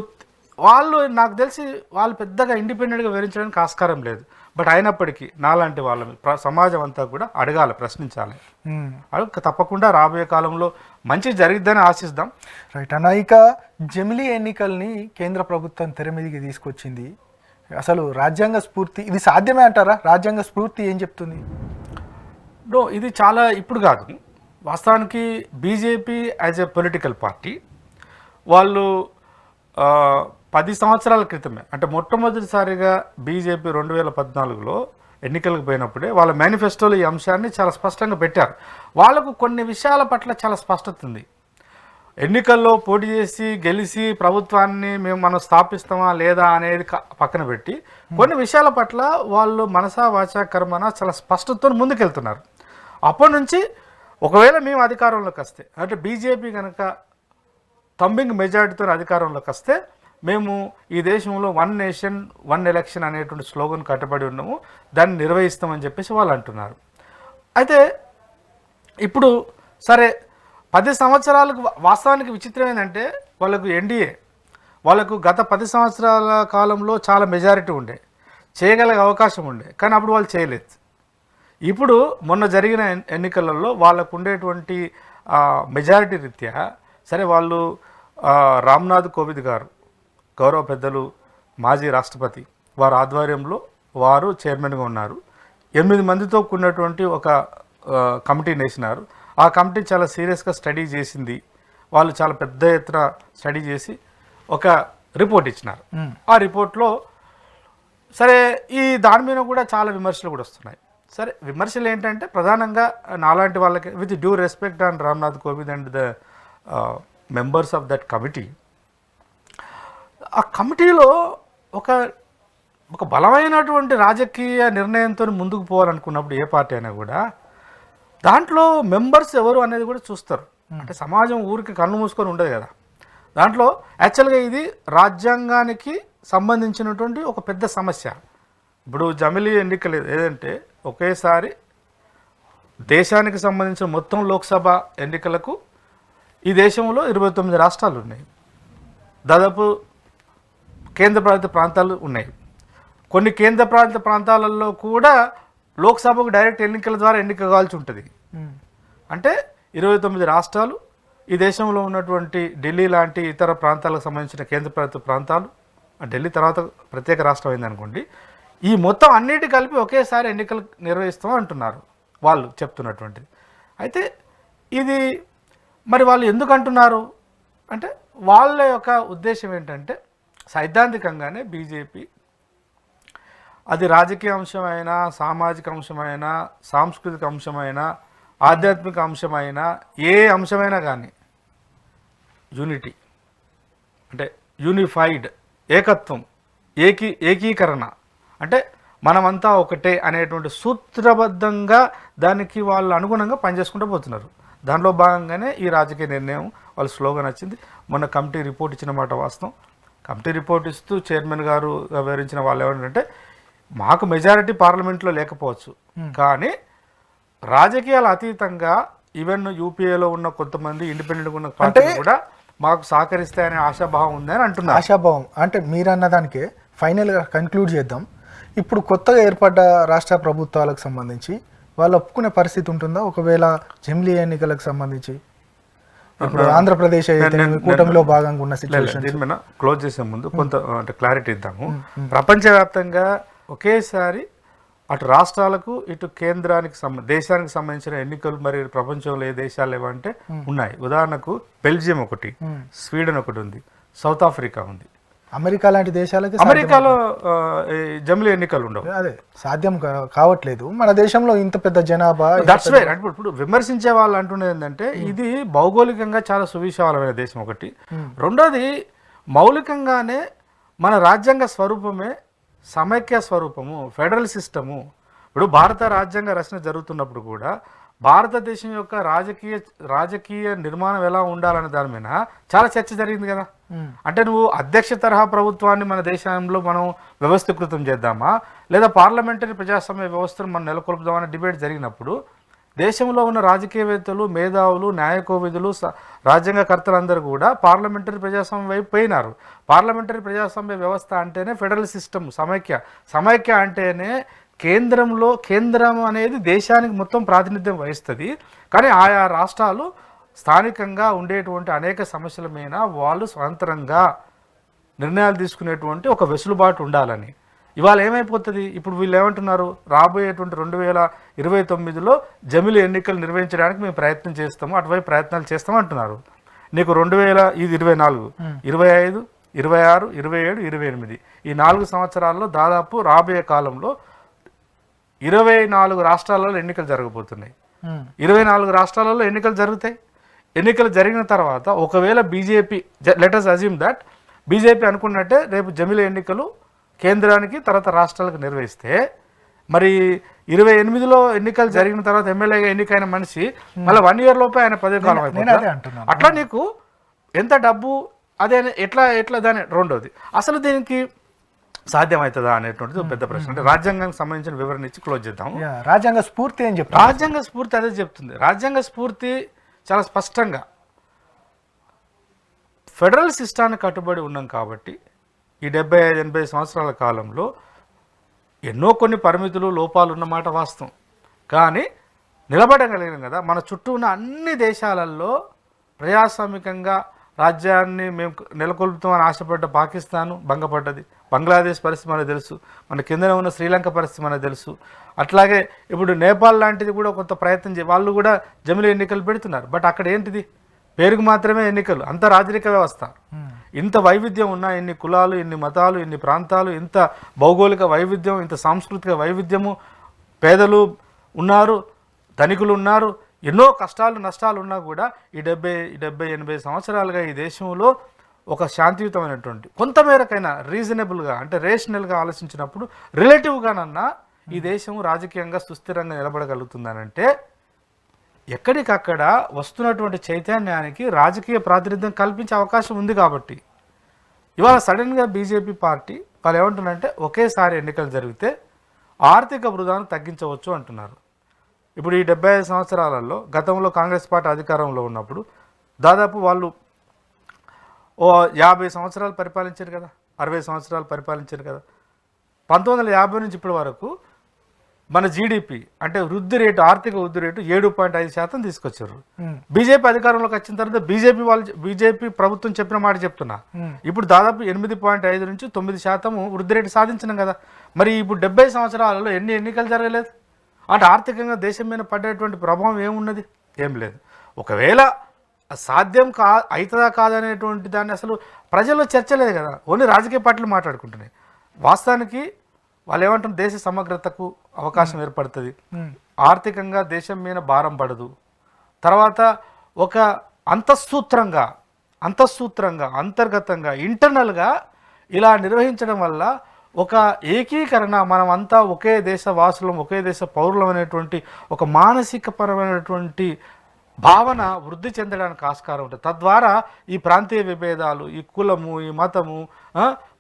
S2: వాళ్ళు నాకు తెలిసి వాళ్ళు పెద్దగా ఇండిపెండెంట్గా వివరించడానికి ఆస్కారం లేదు. బట్ అయినప్పటికీ నాలాంటి వాళ్ళని సమాజం అంతా కూడా అడగాలి, ప్రశ్నించాలి. తప్పకుండా రాబోయే కాలంలో మంచి జరిగిద్దని ఆశిద్దాం.
S1: రైట్ అన్న, ఇక జమిలీ ఎన్నికల్ని కేంద్ర ప్రభుత్వం తెర మీదకి తీసుకొచ్చింది. అసలు రాజ్యాంగ స్ఫూర్తి ఇది సాధ్యమే అంటారా? రాజ్యాంగ స్ఫూర్తి ఏం చెప్తుంది?
S2: ఇది చాలా ఇప్పుడు కాదు. వాస్తవానికి BJP as a political party వాళ్ళు 10 సంవత్సరాల క్రితమే, అంటే మొట్టమొదటిసారిగా బీజేపీ 2014లో ఎన్నికలకు పోయినప్పుడే వాళ్ళ మేనిఫెస్టోలో ఈ అంశాన్ని చాలా స్పష్టంగా పెట్టారు. వాళ్ళకు కొన్ని విషయాల పట్ల చాలా స్పష్టత ఉంది. ఎన్నికల్లో పోటీ చేసి గెలిచి ప్రభుత్వాన్ని మనం స్థాపిస్తామా లేదా అనేది పక్కన పెట్టి కొన్ని విషయాల పట్ల వాళ్ళు మనసా వాచా కర్మన చాలా స్పష్టతతో ముందుకెళ్తున్నారు. అప్పటి నుంచి ఒకవేళ మేము అధికారంలోకి వస్తే, అంటే బీజేపీ కనుక థంబింగ్ మెజారిటీతో అధికారంలోకి వస్తే మేము ఈ దేశంలో 1 నేషన్ 1 ఎలక్షన్ అనేటువంటి స్లోగన్ కట్టుబడి ఉన్నాము, దాన్ని నిర్వహిస్తామని చెప్పేసి వాళ్ళు అంటున్నారు. అయితే ఇప్పుడు సరే 10 సంవత్సరాలకు వాస్తవానికి విచిత్రం ఏంటంటే వాళ్ళకు ఎన్డీఏ వాళ్ళకు గత 10 సంవత్సరాల కాలంలో చాలా మెజారిటీ ఉండే, చేయగలిగే అవకాశం ఉండే, కానీ అప్పుడు వాళ్ళు చేయలేదు. ఇప్పుడు మొన్న జరిగిన ఎన్నికలలో వాళ్ళకు ఉండేటువంటి మెజారిటీ రీత్యా సరే వాళ్ళు రామ్నాథ్ కోవింద్ గారు, గౌరవ పెద్దలు, మాజీ రాష్ట్రపతి, వారి ఆధ్వర్యంలో వారు చైర్మన్గా ఉన్నారు. 8 మందితో కూడినటువంటి ఒక కమిటీని వేసినారు. ఆ కమిటీ చాలా సీరియస్గా స్టడీ చేసింది. వాళ్ళు చాలా పెద్ద ఎత్తున స్టడీ చేసి ఒక రిపోర్ట్ ఇచ్చినారు. ఆ రిపోర్ట్లో సరే ఈ దాని మీద కూడా చాలా విమర్శలు కూడా వస్తున్నాయి. సరే విమర్శలు ఏంటంటే ప్రధానంగా నాలాంటి వాళ్ళకి, with due respect and Ramnath Kovind and the members of that committee, ఆ కమిటీలో ఒక బలమైనటువంటి రాజకీయ నిర్ణయంతో ముందుకు పోవాలనుకున్నప్పుడు ఏ పార్టీ అయినా కూడా దాంట్లో మెంబర్స్ ఎవరు అనేది కూడా చూస్తారు. అంటే సమాజం ఊరికి కన్ను మూసుకొని ఉండదు కదా. దాంట్లో యాక్చువల్గా ఇది రాజ్యాంగానికి సంబంధించినటువంటి ఒక పెద్ద సమస్య. ఇప్పుడు జమిలీ ఎన్నికలు ఏదంటే ఒకేసారి దేశానికి సంబంధించిన మొత్తం లోక్సభ ఎన్నికలకు ఈ దేశంలో 29 రాష్ట్రాలు ఉన్నాయి, దాదాపు కేంద్రపాలిత ప్రాంతాలు ఉన్నాయి. కొన్ని కేంద్రపాలిత ప్రాంతాలలో కూడా లోక్సభకు డైరెక్ట్ ఎన్నికల ద్వారా ఎన్నిక కావాల్సి ఉంటుంది. అంటే 29 రాష్ట్రాలు, ఈ దేశంలో ఉన్నటువంటి ఢిల్లీ లాంటి ఇతర ప్రాంతాలకు సంబంధించిన కేంద్రపాలిత ప్రాంతాలు, ఢిల్లీ తర్వాత ప్రత్యేక రాష్ట్రం అయిందనుకోండి, ఈ మొత్తం అన్నిటి కలిపి ఒకేసారి ఎన్నికలు నిర్వహిస్తాం అంటున్నారు వాళ్ళు చెప్తున్నటువంటిది. అయితే ఇది మరి వాళ్ళు ఎందుకు అంటున్నారు అంటే వాళ్ళ యొక్క ఉద్దేశం ఏంటంటే సైద్ధాంతికంగానే బీజేపీ అది రాజకీయ అంశమైన, సామాజిక అంశమైన, సాంస్కృతిక అంశమైన, ఆధ్యాత్మిక అంశమైన, ఏ అంశమైనా కానీ యూనిటీ అంటే యూనిఫైడ్, ఏకత్వం, ఏకీకరణ, అంటే మనమంతా ఒకటే అనేటువంటి సూత్రబద్ధంగా దానికి వాళ్ళు అనుగుణంగా పనిచేసుకుంటూ పోతున్నారు. దానిలో భాగంగానే ఈ రాజకీయ నిర్ణయం వాళ్ళ స్లోగన్ వచ్చింది. మొన్న కమిటీ రిపోర్ట్ ఇచ్చిన మాట వాస్తవం. కమిటీ రిపోర్ట్ ఇస్తూ చైర్మన్ గారు వివరించిన వాళ్ళు ఏమంటే మాకు మెజారిటీ పార్లమెంట్లో లేకపోవచ్చు, కానీ రాజకీయాల అతీతంగా ఈవెన్ యూపీఏలో ఉన్న కొంతమంది ఇండిపెండెంట్గా ఉన్న పార్టీలు కూడా మాకు సహకరిస్తాయనే ఆశాభావం ఉందని అంటున్నారు.
S1: ఆశాభావం అంటే మీరు అన్నదానికే ఫైనల్గా కన్క్లూడ్ చేద్దాం. ఇప్పుడు కొత్తగా ఏర్పడ్డ రాష్ట్ర ప్రభుత్వాలకు సంబంధించి వాళ్ళు ఒప్పుకునే పరిస్థితి ఉంటుందా? ఒకవేళ జమిలీ ఎన్నికలకు సంబంధించి ఇప్పుడు ఆంధ్రప్రదేశ్ కూటమిలో భాగంగా ఉన్న సిచ్యువేషన్
S2: దీని మీద క్లోజ్ చేసే ముందు కొంత అంటే క్లారిటీ ఇద్దాము. ప్రపంచవ్యాప్తంగా ఒకేసారి అటు రాష్ట్రాలకు ఇటు కేంద్రానికి దేశానికి సంబంధించిన ఎన్నికలు మరి ప్రపంచంలో ఏ దేశాలు ఏవంటే ఉన్నాయి. ఉదాహరణకు బెల్జియం ఒకటి, స్వీడన్ ఒకటి ఉంది, సౌత్ ఆఫ్రికా ఉంది.
S1: అమెరికా లాంటి దేశాలకి
S2: అమెరికాలో జమిలీ ఎన్నికలు ఉండవు.
S1: అదే సాధ్యం కావట్లేదు. మన దేశంలో ఇంత పెద్ద జనాభా.
S2: దట్స్ వై ఇప్పుడు విమర్శించే వాళ్ళు అంటున్నది ఏంటంటే ఇది భౌగోళికంగా చాలా సువిశాలమైన దేశం ఒకటి. రెండోది మౌలికంగానే మన రాజ్యాంగ స్వరూపమే సమైక్య స్వరూపము, ఫెడరల్ సిస్టము. ఇప్పుడు భారత రాజ్యాంగ రచన జరుగుతున్నప్పుడు కూడా భారతదేశం యొక్క రాజకీయ నిర్మాణం ఎలా ఉండాలనే దాని మీద చాలా చర్చ జరిగింది కదా. అంటే నువ్వు అధ్యక్ష తరహా ప్రభుత్వాన్ని మన దేశంలో మనం వ్యవస్థీకృతం చేద్దామా, లేదా పార్లమెంటరీ ప్రజాస్వామ్య వ్యవస్థను మనం నెలకొల్పుదామనే డిబేట్ జరిగినప్పుడు దేశంలో ఉన్న రాజకీయవేత్తలు, మేధావులు, న్యాయకోవిధులు, రాజ్యాంగకర్తలందరూ కూడా పార్లమెంటరీ ప్రజాస్వామ్యం వైపు పోయినారు. పార్లమెంటరీ ప్రజాస్వామ్య వ్యవస్థ అంటేనే ఫెడరల్ సిస్టమ్, సమైక్య అంటేనే కేంద్రం అనేది దేశానికి మొత్తం ప్రాతినిధ్యం వహిస్తుంది. కానీ ఆయా రాష్ట్రాలు స్థానికంగా ఉండేటువంటి అనేక సమస్యల మీద వాళ్ళు స్వతంత్రంగా నిర్ణయాలు తీసుకునేటువంటి ఒక వెసులుబాటు ఉండాలని. ఇవాళ ఏమైపోతుంది, ఇప్పుడు వీళ్ళు ఏమంటున్నారు, రాబోయేటువంటి 2029లో జమిలీ ఎన్నికలు నిర్వహించడానికి మేము ప్రయత్నం చేస్తాము, అటువైపు ప్రయత్నాలు చేస్తాము అంటున్నారు. నీకు 2024, 25, 26, 27, 28 ఈ 4 సంవత్సరాల్లో దాదాపు రాబోయే కాలంలో 24 రాష్ట్రాలలో ఎన్నికలు జరగబోతున్నాయి. 24 రాష్ట్రాలలో ఎన్నికలు జరుగుతాయి. ఎన్నికలు జరిగిన తర్వాత ఒకవేళ BJP, let us assume that BJP అనుకున్నట్టే రేపు జమిలీ ఎన్నికలు కేంద్రానికి తర్వాత రాష్ట్రాలకు నిర్వహిస్తే, మరి 28లో ఎన్నికలు జరిగిన తర్వాత ఎమ్మెల్యేగా ఎన్నికైన మనిషి మళ్ళీ 1 year లోపే ఆయన పదవి కాలం అయిపోతుంది. అట్లా నీకు ఎంత డబ్బు అదే ఎట్లా దాని. రెండోది అసలు దీనికి సాధ్యమవుతుందా అనేటువంటిది పెద్ద ప్రశ్న. అంటే రాజ్యాంగానికి సంబంధించిన వివరణ ఇచ్చి క్లోజ్ చేద్దాం.
S1: రాజ్యాంగ స్ఫూర్తి ఏం చెప్తారు?
S2: రాజ్యాంగ స్ఫూర్తి అదే చెప్తుంది. రాజ్యాంగ స్ఫూర్తి చాలా స్పష్టంగా ఫెడరల్ సిస్టానికి కట్టుబడి ఉన్నాం కాబట్టి ఈ 75-80 సంవత్సరాల కాలంలో ఎన్నో కొన్ని పరిమితులు, లోపాలు ఉన్నమాట వాస్తవం. కానీ నిలబడగలిగినాం కదా. మన చుట్టూ ఉన్న అన్ని దేశాలలో ప్రజాస్వామికంగా రాజ్యాన్ని మేము నెలకొల్పుతామని ఆశపడ్డ పాకిస్తాను భంగపడ్డది. బంగ్లాదేశ్ పరిస్థితి మనకు తెలుసు. మన కిందనే ఉన్న శ్రీలంక పరిస్థితి మనకు తెలుసు. అట్లాగే ఇప్పుడు నేపాల్ లాంటిది కూడా కొంత ప్రయత్నం వాళ్ళు కూడా జమిలీ ఎన్నికలు పెడుతున్నారు. బట్ అక్కడ ఏంటిది, పేరుకు మాత్రమే ఎన్నికలు. అంత రాజరిక వ్యవస్థ. ఇంత వైవిధ్యం ఉన్నా, ఇన్ని కులాలు, ఇన్ని మతాలు, ఇన్ని ప్రాంతాలు, ఇంత భౌగోళిక వైవిధ్యం, ఇంత సాంస్కృతిక వైవిధ్యము, పేదలు ఉన్నారు, ధనికులు ఉన్నారు, ఎన్నో కష్టాలు నష్టాలు ఉన్నా కూడా ఈ 70-80 సంవత్సరాలుగా ఈ దేశంలో ఒక శాంతియుతమైనటువంటి కొంతమేరకైనా రీజనబుల్గా అంటే రేషనల్గా ఆలోచించినప్పుడు రిలేటివ్గానన్నా ఈ దేశం రాజకీయంగా సుస్థిరంగా నిలబడగలుగుతుందనంటే ఎక్కడికక్కడ వస్తున్నటువంటి చైతన్యానికి రాజకీయ ప్రాతినిధ్యం కల్పించే అవకాశం ఉంది. కాబట్టి ఇవాళ సడన్గా బీజేపీ పార్టీ వాళ్ళు ఏమంటున్నారంటే ఒకేసారి ఎన్నికలు జరిగితే ఆర్థిక వృధాను తగ్గించవచ్చు అంటున్నారు. ఇప్పుడు ఈ 75 సంవత్సరాలలో గతంలో కాంగ్రెస్ పార్టీ అధికారంలో ఉన్నప్పుడు దాదాపు వాళ్ళు 50 సంవత్సరాలు పరిపాలించారు కదా, 60 సంవత్సరాలు పరిపాలించారు కదా. 1950 నుంచి ఇప్పటి వరకు మన జీడిపి అంటే వృద్ధి రేటు, ఆర్థిక వృద్ధి రేటు 7.5% తీసుకొచ్చారు. బీజేపీ అధికారంలోకి వచ్చిన తర్వాత బీజేపీ ప్రభుత్వం చెప్పిన మాట చెప్తున్నా, ఇప్పుడు దాదాపు 8.5 నుంచి 9% వృద్ధి రేటు సాధించినాం కదా. మరి ఇప్పుడు 70 సంవత్సరాలలో ఎన్ని ఎన్నికలు జరగలేదు అంటే ఆర్థికంగా దేశం మీద పడేటువంటి ప్రభావం ఏమున్నది? ఏం లేదు. ఒకవేళ సాధ్యం అవుతుందా కాదనేటువంటి దాన్ని అసలు ప్రజల్లో చర్చ లేదు కదా. ఓన్లీ రాజకీయ పార్టీలు మాట్లాడుకుంటున్నాయి. వాస్తవానికి వాళ్ళు ఏమంటారు, దేశ సమగ్రతకు అవకాశం ఏర్పడుతుంది, ఆర్థికంగా దేశం మీద భారం పడదు, తర్వాత ఒక అంతఃసూత్రంగా అంతర్గతంగా ఇంటర్నల్గా ఇలా నిర్వహించడం వల్ల ఒక ఏకీకరణ, మనమంతా ఒకే దేశ వాసులం, ఒకే దేశ పౌరులం అనేటువంటి ఒక మానసిక పరమైనటువంటి భావన వృద్ధి చెందడానికి ఆస్కారం ఉంటుంది. తద్వారా ఈ ప్రాంతీయ విభేదాలు, ఈ కులము, ఈ మతము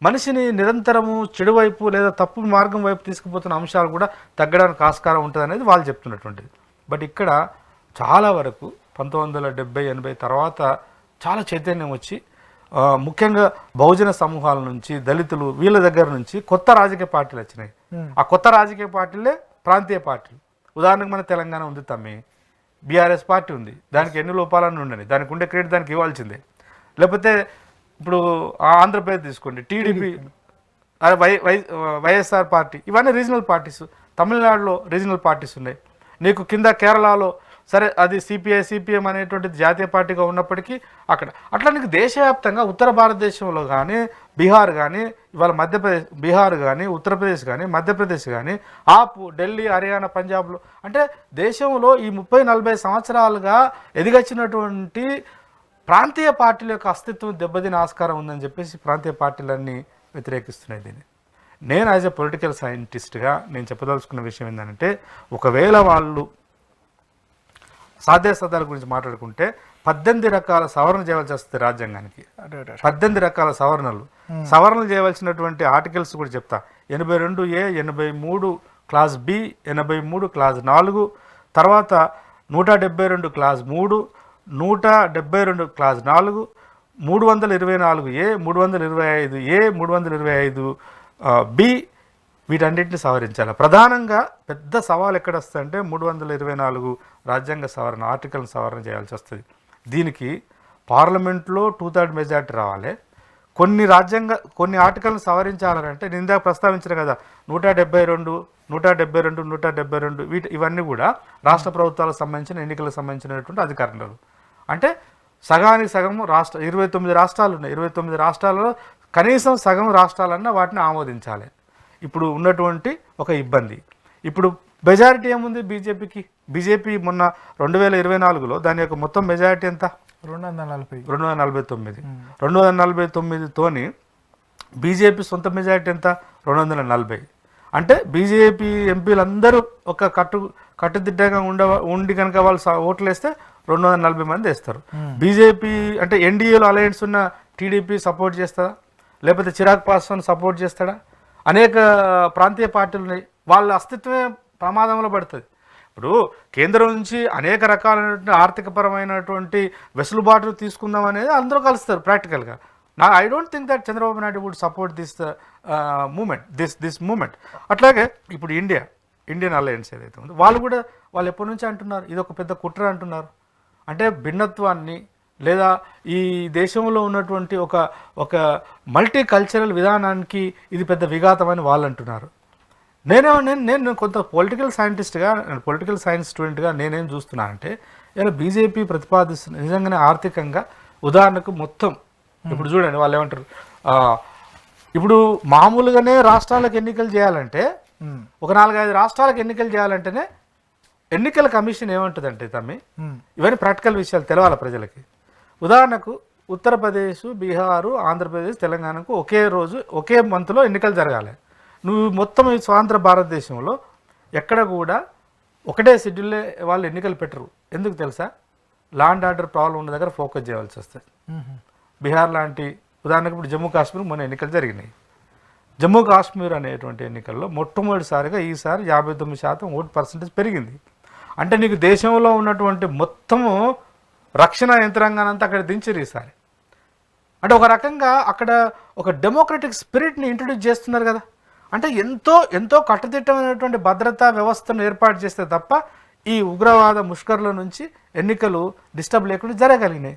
S2: మనిషిని నిరంతరము చెడు వైపు లేదా తప్పు మార్గం వైపు తీసుకుపోతున్న అంశాలు కూడా తగ్గడానికి ఆస్కారం ఉంటుంది అనేది వాళ్ళు చెప్తున్నటువంటిది. బట్ ఇక్కడ చాలా వరకు 1970-80 తర్వాత చాలా చైతన్యం వచ్చి ముఖ్యంగా బహుజన సమూహాల నుంచి, దళితులు వీళ్ళ దగ్గర నుంచి కొత్త రాజకీయ పార్టీలు వచ్చినాయి. ఆ కొత్త రాజకీయ పార్టీలే ప్రాంతీయ పార్టీలు. ఉదాహరణకు మన తెలంగాణ ఉంది తమ్మి, బీఆర్ఎస్ పార్టీ ఉంది, దానికి ఎన్ని లోపాలన్నీ ఉండని, దానికి ఉండే క్రెడిట్ దానికి ఇవ్వాల్సిందే. లేకపోతే ఇప్పుడు ఆంధ్రప్రదేశ్ తీసుకోండి, టీడీపీ, వైఎస్ఆర్ పార్టీ, ఇవన్నీ రీజనల్ పార్టీస్. తమిళనాడులో రీజనల్ పార్టీస్ ఉన్నాయి. నీకు కింద కేరళలో సరే అది సిపిఎం అనేటువంటి జాతీయ పార్టీగా ఉన్నప్పటికీ అక్కడ అట్లా నీకు దేశవ్యాప్తంగా ఉత్తర భారతదేశంలో కానీ, బీహార్ కానీ, ఇవాళ మధ్యప్రదేశ్, బీహార్ కానీ, ఉత్తరప్రదేశ్ కానీ, మధ్యప్రదేశ్ కానీ, ఢిల్లీ, హర్యానా, పంజాబ్లో అంటే దేశంలో ఈ 30-40 సంవత్సరాలుగా ఎదిగొచ్చినటువంటి ప్రాంతీయ పార్టీల యొక్క అస్తిత్వం దెబ్బతిన ఆస్కారం ఉందని చెప్పేసి ప్రాంతీయ పార్టీలన్నీ వ్యతిరేకిస్తున్నాయి దీన్ని. నేను యాజ్ ఎ పొలిటికల్ సైంటిస్ట్గా నేను చెప్పదలుచుకున్న విషయం ఏంటంటే, ఒకవేళ వాళ్ళు సాధ్యాసాధ్యాల గురించి మాట్లాడుకుంటే 18 రకాల సవరణ చేయవలసి వస్తుంది రాజ్యాంగానికి. 18 రకాల సవరణలు చేయవలసినటువంటి ఆర్టికల్స్ కూడా చెప్తా. 82A, 83 క్లాస్ బి, 83 క్లాస్ 4, తర్వాత 172 class 3, 172 class 4, 324A, 325A, 325B వీటన్నిటిని సవరించాలి. ప్రధానంగా పెద్ద సవాల్ ఎక్కడ వస్తుందంటే 324 రాజ్యాంగ సవరణ, ఆర్టికల్ సవరణ చేయాల్సి వస్తుంది. దీనికి పార్లమెంట్లో 2/3 మెజార్టీ రావాలి. కొన్ని ఆర్టికల్ని సవరించాలంటే నేను ఇందాక ప్రస్తావించిన కదా 172 ఇవన్నీ కూడా రాష్ట్ర ప్రభుత్వాలకు సంబంధించిన ఎన్నికలకు సంబంధించినటువంటి అధికారులు. అంటే సగానికి సగం 29 రాష్ట్రాలు ఉన్నాయి. 29 రాష్ట్రాలలో కనీసం సగం రాష్ట్రాలన్నా వాటిని ఆమోదించాలి. ఇప్పుడు ఉన్నటువంటి ఒక ఇబ్బంది. ఇప్పుడు మెజారిటీ ఏముంది బీజేపీకి? బీజేపీ మొన్న 2024లో దాని యొక్క మొత్తం మెజారిటీ ఎంత? 249. 249తోని బీజేపీ సొంత మెజారిటీ ఎంత? 240. అంటే బీజేపీ ఎంపీలందరూ ఒక కట్టుదిట్టంగా ఉండి కనుక వాళ్ళు ఓట్లు వేస్తే 240 మంది వేస్తారు. బీజేపీ అంటే ఎన్డీఏలో అలయన్స్ ఉన్న టీడీపీ సపోర్ట్ చేస్తారా, లేకపోతే చిరాగ్ పాస్వాన్ సపోర్ట్ చేస్తాడా? అనేక ప్రాంతీయ పార్టీలు ఉన్నాయి, వాళ్ళ అస్తిత్వమే ప్రమాదంలో పడుతుంది. ఇప్పుడు కేంద్రం నుంచి అనేక రకాలైనటువంటి ఆర్థికపరమైనటువంటి వెసులుబాటును తీసుకుందాం అనేది అందరూ కలుస్తారు ప్రాక్టికల్గా. I don't think that Chandrababu Naidu would support this moment. అట్లాగే ఇప్పుడు ఇండియన్ అలయన్స్ ఏదైతే ఉందో వాళ్ళు ఎప్పటి నుంచి అంటున్నారు ఇది ఒక పెద్ద కుట్ర అంటున్నారు. అంటే భిన్నత్వాన్ని లేదా ఈ దేశంలో ఉన్నటువంటి ఒక మల్టీ కల్చరల్ విధానానికి ఇది పెద్ద విఘాతమని వాళ్ళు అంటున్నారు. నేను కొంత పొలిటికల్ సైంటిస్ట్గా, పొలిటికల్ సైన్స్ స్టూడెంట్గా నేనేం చూస్తున్నానంటే ఇలా బీజేపీ ప్రతిపాదిస్తున్న నిజంగానే ఆర్థికంగా ఉదాహరణకు మొత్తం ఇప్పుడు చూడండి వాళ్ళు ఏమంటారు, ఇప్పుడు మామూలుగానే రాష్ట్రాలకు ఎన్నికలు చేయాలంటే ఒక 4-5 రాష్ట్రాలకు ఎన్నికలు చేయాలంటేనే ఎన్నికల కమిషన్ ఏమంటుందంటే తమ్మి ఇవన్నీ ప్రాక్టికల్ విషయాలు తెలవాలి ప్రజలకి. ఉదాహరణకు ఉత్తరప్రదేశ్, బీహారు, ఆంధ్రప్రదేశ్, తెలంగాణకు ఒకే రోజు ఒకే మంత్లో ఎన్నికలు జరగాలి. నువ్వు మొత్తం ఈ స్వాతంత్ర భారతదేశంలో ఎక్కడ కూడా ఒకటే షెడ్యూల్లో వాళ్ళు ఎన్నికలు పెట్టరు. ఎందుకు తెలుసా? లా అండ్ ఆర్డర్ ప్రాబ్లం ఉన్న దగ్గర ఫోకస్ చేయాల్సి వస్తుంది. బీహార్ లాంటి ఉదాహరణకు ఇప్పుడు జమ్మూ కాశ్మీర్ మొన్న ఎన్నికలు జరిగినాయి. జమ్మూ కాశ్మీర్ అనేటువంటి ఎన్నికల్లో మొట్టమొదటిసారిగా ఈసారి 59% ఓటు పర్సెంటేజ్ పెరిగింది. అంటే నీకు దేశంలో ఉన్నటువంటి మొత్తము రక్షణ యంత్రాంగాన్ని అంతా అక్కడ దించారు ఈసారి. అంటే ఒక రకంగా అక్కడ ఒక డెమోక్రటిక్ స్పిరిట్ని ఇంట్రడ్యూస్ చేస్తున్నారు కదా. అంటే ఎంతో కట్టుదిట్టమైనటువంటి భద్రతా వ్యవస్థను ఏర్పాటు చేస్తే తప్ప ఈ ఉగ్రవాద ముష్కర్ల నుంచి ఎన్నికలు డిస్టర్బ్ లేకుండా జరగలిగినాయి.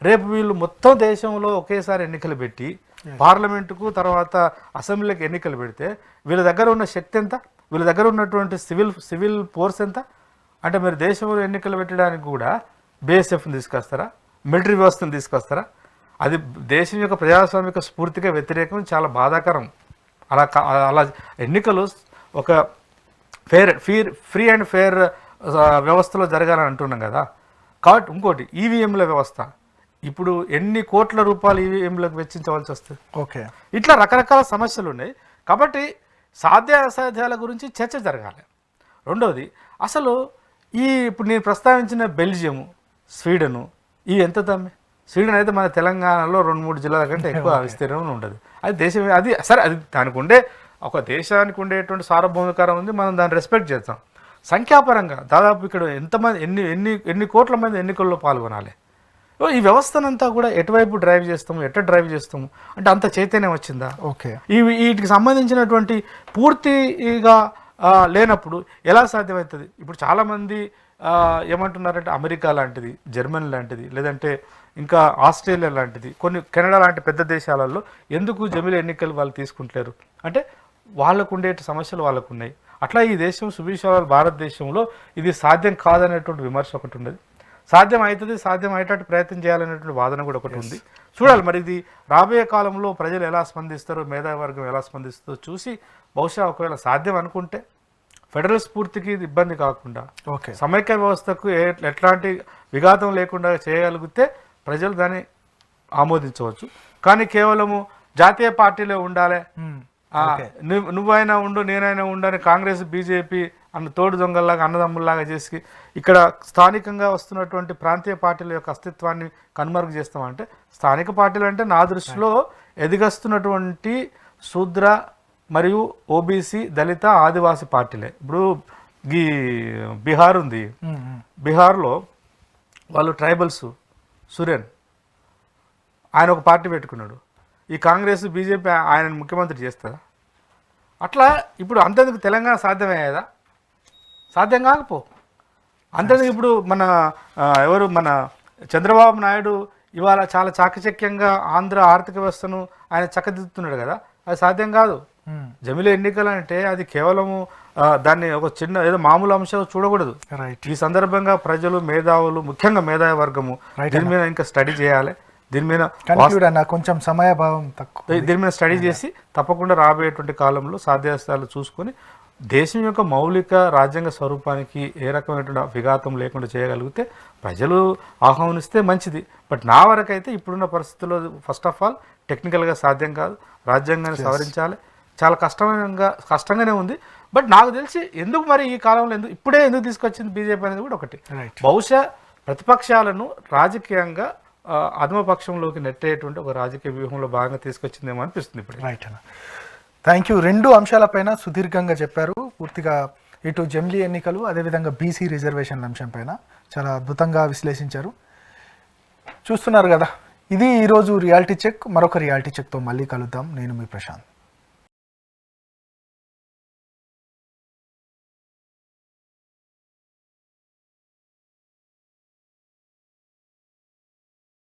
S2: రేపు వీళ్ళు మొత్తం దేశంలో ఒకేసారి ఎన్నికలు పెట్టి పార్లమెంటుకు తర్వాత అసెంబ్లీకి ఎన్నికలు పెడితే వీళ్ళ దగ్గర ఉన్న శక్తి ఎంత, వీళ్ళ దగ్గర ఉన్నటువంటి సివిల్ ఫోర్స్ ఎంత? అంటే మీరు దేశంలో ఎన్నికలు పెట్టడానికి కూడా బీఎస్ఎఫ్ని తీసుకొస్తారా, మిలిటరీ వ్యవస్థను తీసుకొస్తారా? అది దేశం యొక్క ప్రజాస్వామిక స్ఫూర్తిగా వ్యతిరేకం, చాలా బాధాకరం. అలా ఎన్నికలు ఒక ఫ్రీ అండ్ ఫెయిర్ వ్యవస్థలో జరగాలని అంటున్నాం కదా. కాబట్టి ఇంకోటి ఈవీఎంల వ్యవస్థ, ఇప్పుడు ఎన్ని కోట్ల రూపాయలు ఈవీఎంలకు వెచ్చించవలసి వస్తుంది.
S1: ఓకే,
S2: ఇట్లా రకరకాల సమస్యలు ఉన్నాయి. కాబట్టి సాధ్యాసాధ్యాల గురించి చర్చ జరగాలి. రెండవది అసలు ఇప్పుడు నేను ప్రస్తావించిన బెల్జియము, స్వీడను ఇవి ఎంత తమ్మి? స్వీడన్ అయితే మన తెలంగాణలో 2-3 జిల్లాల కంటే ఎక్కువ విస్తీర్ణం ఉండదు. అది దేశం, అది సరే, అది దానికి ఉండే ఒక దేశానికి ఉండేటువంటి సార్వభౌమికారం ఉంది, మనం దాన్ని రెస్పెక్ట్ చేస్తాం. సంఖ్యాపరంగా దాదాపు ఇక్కడ ఎంతమంది ఎన్ని కోట్ల మంది ఎన్నికల్లో పాల్గొనాలి? ఈ వ్యవస్థనంతా కూడా ఎటువైపు డ్రైవ్ చేస్తాము, ఎట్లా డ్రైవ్ చేస్తాము అంటే అంత చైతన్యం వచ్చిందా?
S1: ఓకే,
S2: వీటికి సంబంధించినటువంటి పూర్తిగా లేనప్పుడు ఎలా సాధ్యమవుతుంది? ఇప్పుడు చాలామంది ఏమంటున్నారంటే అమెరికా లాంటిది, జర్మనీ లాంటిది, లేదంటే ఇంకా ఆస్ట్రేలియా లాంటిది, కొన్ని కెనడా లాంటి పెద్ద దేశాలలో ఎందుకు జమిలి ఎన్నికలు వాళ్ళు తీసుకుంటలేరు అంటే వాళ్ళకు ఉండే సమస్యలు వాళ్ళకు ఉన్నాయి. అట్లా ఈ దేశం సుభిక్షాల భారతదేశంలో ఇది సాధ్యం కాదనేటువంటి విమర్శ ఒకటి ఉండదు. సాధ్యం అవుతుంది, సాధ్యం అయ్యేటట్టు ప్రయత్నం చేయాలనేటువంటి వాదన కూడా ఒకటి ఉంది. చూడాలి మరి ఇది రాబోయే కాలంలో ప్రజలు ఎలా స్పందిస్తారో, మేధావర్గం ఎలా స్పందిస్తుందో చూసి బహుశా ఒకవేళ సాధ్యం అనుకుంటే ఫెడరల్ స్ఫూర్తికి ఇబ్బంది కాకుండా సమైక్య వ్యవస్థకు ఎట్లాంటి విఘాతం లేకుండా చేయగలిగితే ప్రజలు దాన్ని ఆమోదించవచ్చు. కానీ కేవలము జాతీయ పార్టీలే ఉండాలి, నువ్వైనా ఉండు నేనైనా ఉండని కాంగ్రెస్ బీజేపీ అన్న తోడు దొంగల్లాగా అన్నదమ్ముల్లాగా చేసి ఇక్కడ స్థానికంగా వస్తున్నటువంటి ప్రాంతీయ పార్టీల యొక్క అస్తిత్వాన్ని కనుమరుగు చేస్తామంటే, స్థానిక పార్టీలు అంటే నా దృష్టిలో ఎదిగస్తున్నటువంటి శూద్ర మరియు ఓబీసీ దళిత ఆదివాసీ పార్టీలే. ఇప్పుడు ఈ బీహార్ ఉంది, బీహార్లో వాళ్ళు ట్రైబల్స్, సురేన్ ఆయన ఒక పార్టీ పెట్టుకున్నాడు. ఈ కాంగ్రెస్ బీజేపీ ఆయన ముఖ్యమంత్రి చేస్తుందా? అట్లా ఇప్పుడు అంతేందుకు తెలంగాణ సాధ్యమయ్యేదా? సాధ్యం కాకపో అంతేందుకు ఇప్పుడు మన చంద్రబాబు నాయుడు ఇవాళ చాలా చాకచక్యంగా ఆంధ్ర ఆర్థిక వ్యవస్థను ఆయన చక్కదిద్దుతున్నాడు కదా, అది సాధ్యం కాదు. జమిలి ఎన్నికలు అంటే అది కేవలము దాన్ని ఒక చిన్న ఏదో మామూలు అంశం చూడకూడదు. ఈ సందర్భంగా ప్రజలు, మేధావులు, ముఖ్యంగా మేధావి వర్గము దీని మీద ఇంకా స్టడీ చేయాలి. దీని మీద
S1: కొంచెం సమయభావం తక్కువ,
S2: దీని మీద స్టడీ చేసి తప్పకుండా రాబోయేటువంటి కాలంలో సాధ్యాస్తాలు చూసుకొని దేశం యొక్క మౌలిక రాజ్యాంగ స్వరూపానికి ఏ రకమైనటువంటి విఘాతం లేకుండా చేయగలిగితే ప్రజలు ఆహ్వానిస్తే మంచిది. బట్ నా వరకైతే ఇప్పుడున్న పరిస్థితుల్లో ఫస్ట్ ఆఫ్ ఆల్ టెక్నికల్గా సాధ్యం కాదు. రాజ్యాంగాన్ని సవరించాలి, చాలా కష్టంగానే ఉంది. బట్ నాకు తెలిసి ఎందుకు మరి ఈ కాలంలో ఇప్పుడే ఎందుకు తీసుకొచ్చింది బీజేపీ అనేది కూడా ఒకటి. బహుశా ప్రతిపక్షాలను రాజకీయంగా అధమపక్షంలోకి నెట్టేటువంటి ఒక రాజకీయ వ్యూహంలో భాగంగా తీసుకొచ్చిందేమో అనిపిస్తుంది ఇప్పుడు.
S1: రైట్ అన్న, థ్యాంక్ యూ. 2 అంశాలపైన సుదీర్ఘంగా చెప్పారు. పూర్తిగా ఇటు జమిలీ ఎన్నికలు, అదేవిధంగా బీసీ రిజర్వేషన్ల అంశం పైన చాలా అద్భుతంగా విశ్లేషించారు. చూస్తున్నారు కదా, ఇది ఈరోజు రియాలిటీ చెక్. మరొక రియాలిటీ చెక్తో మళ్ళీ కలుద్దాం. నేను మీ ప్రశాంత్.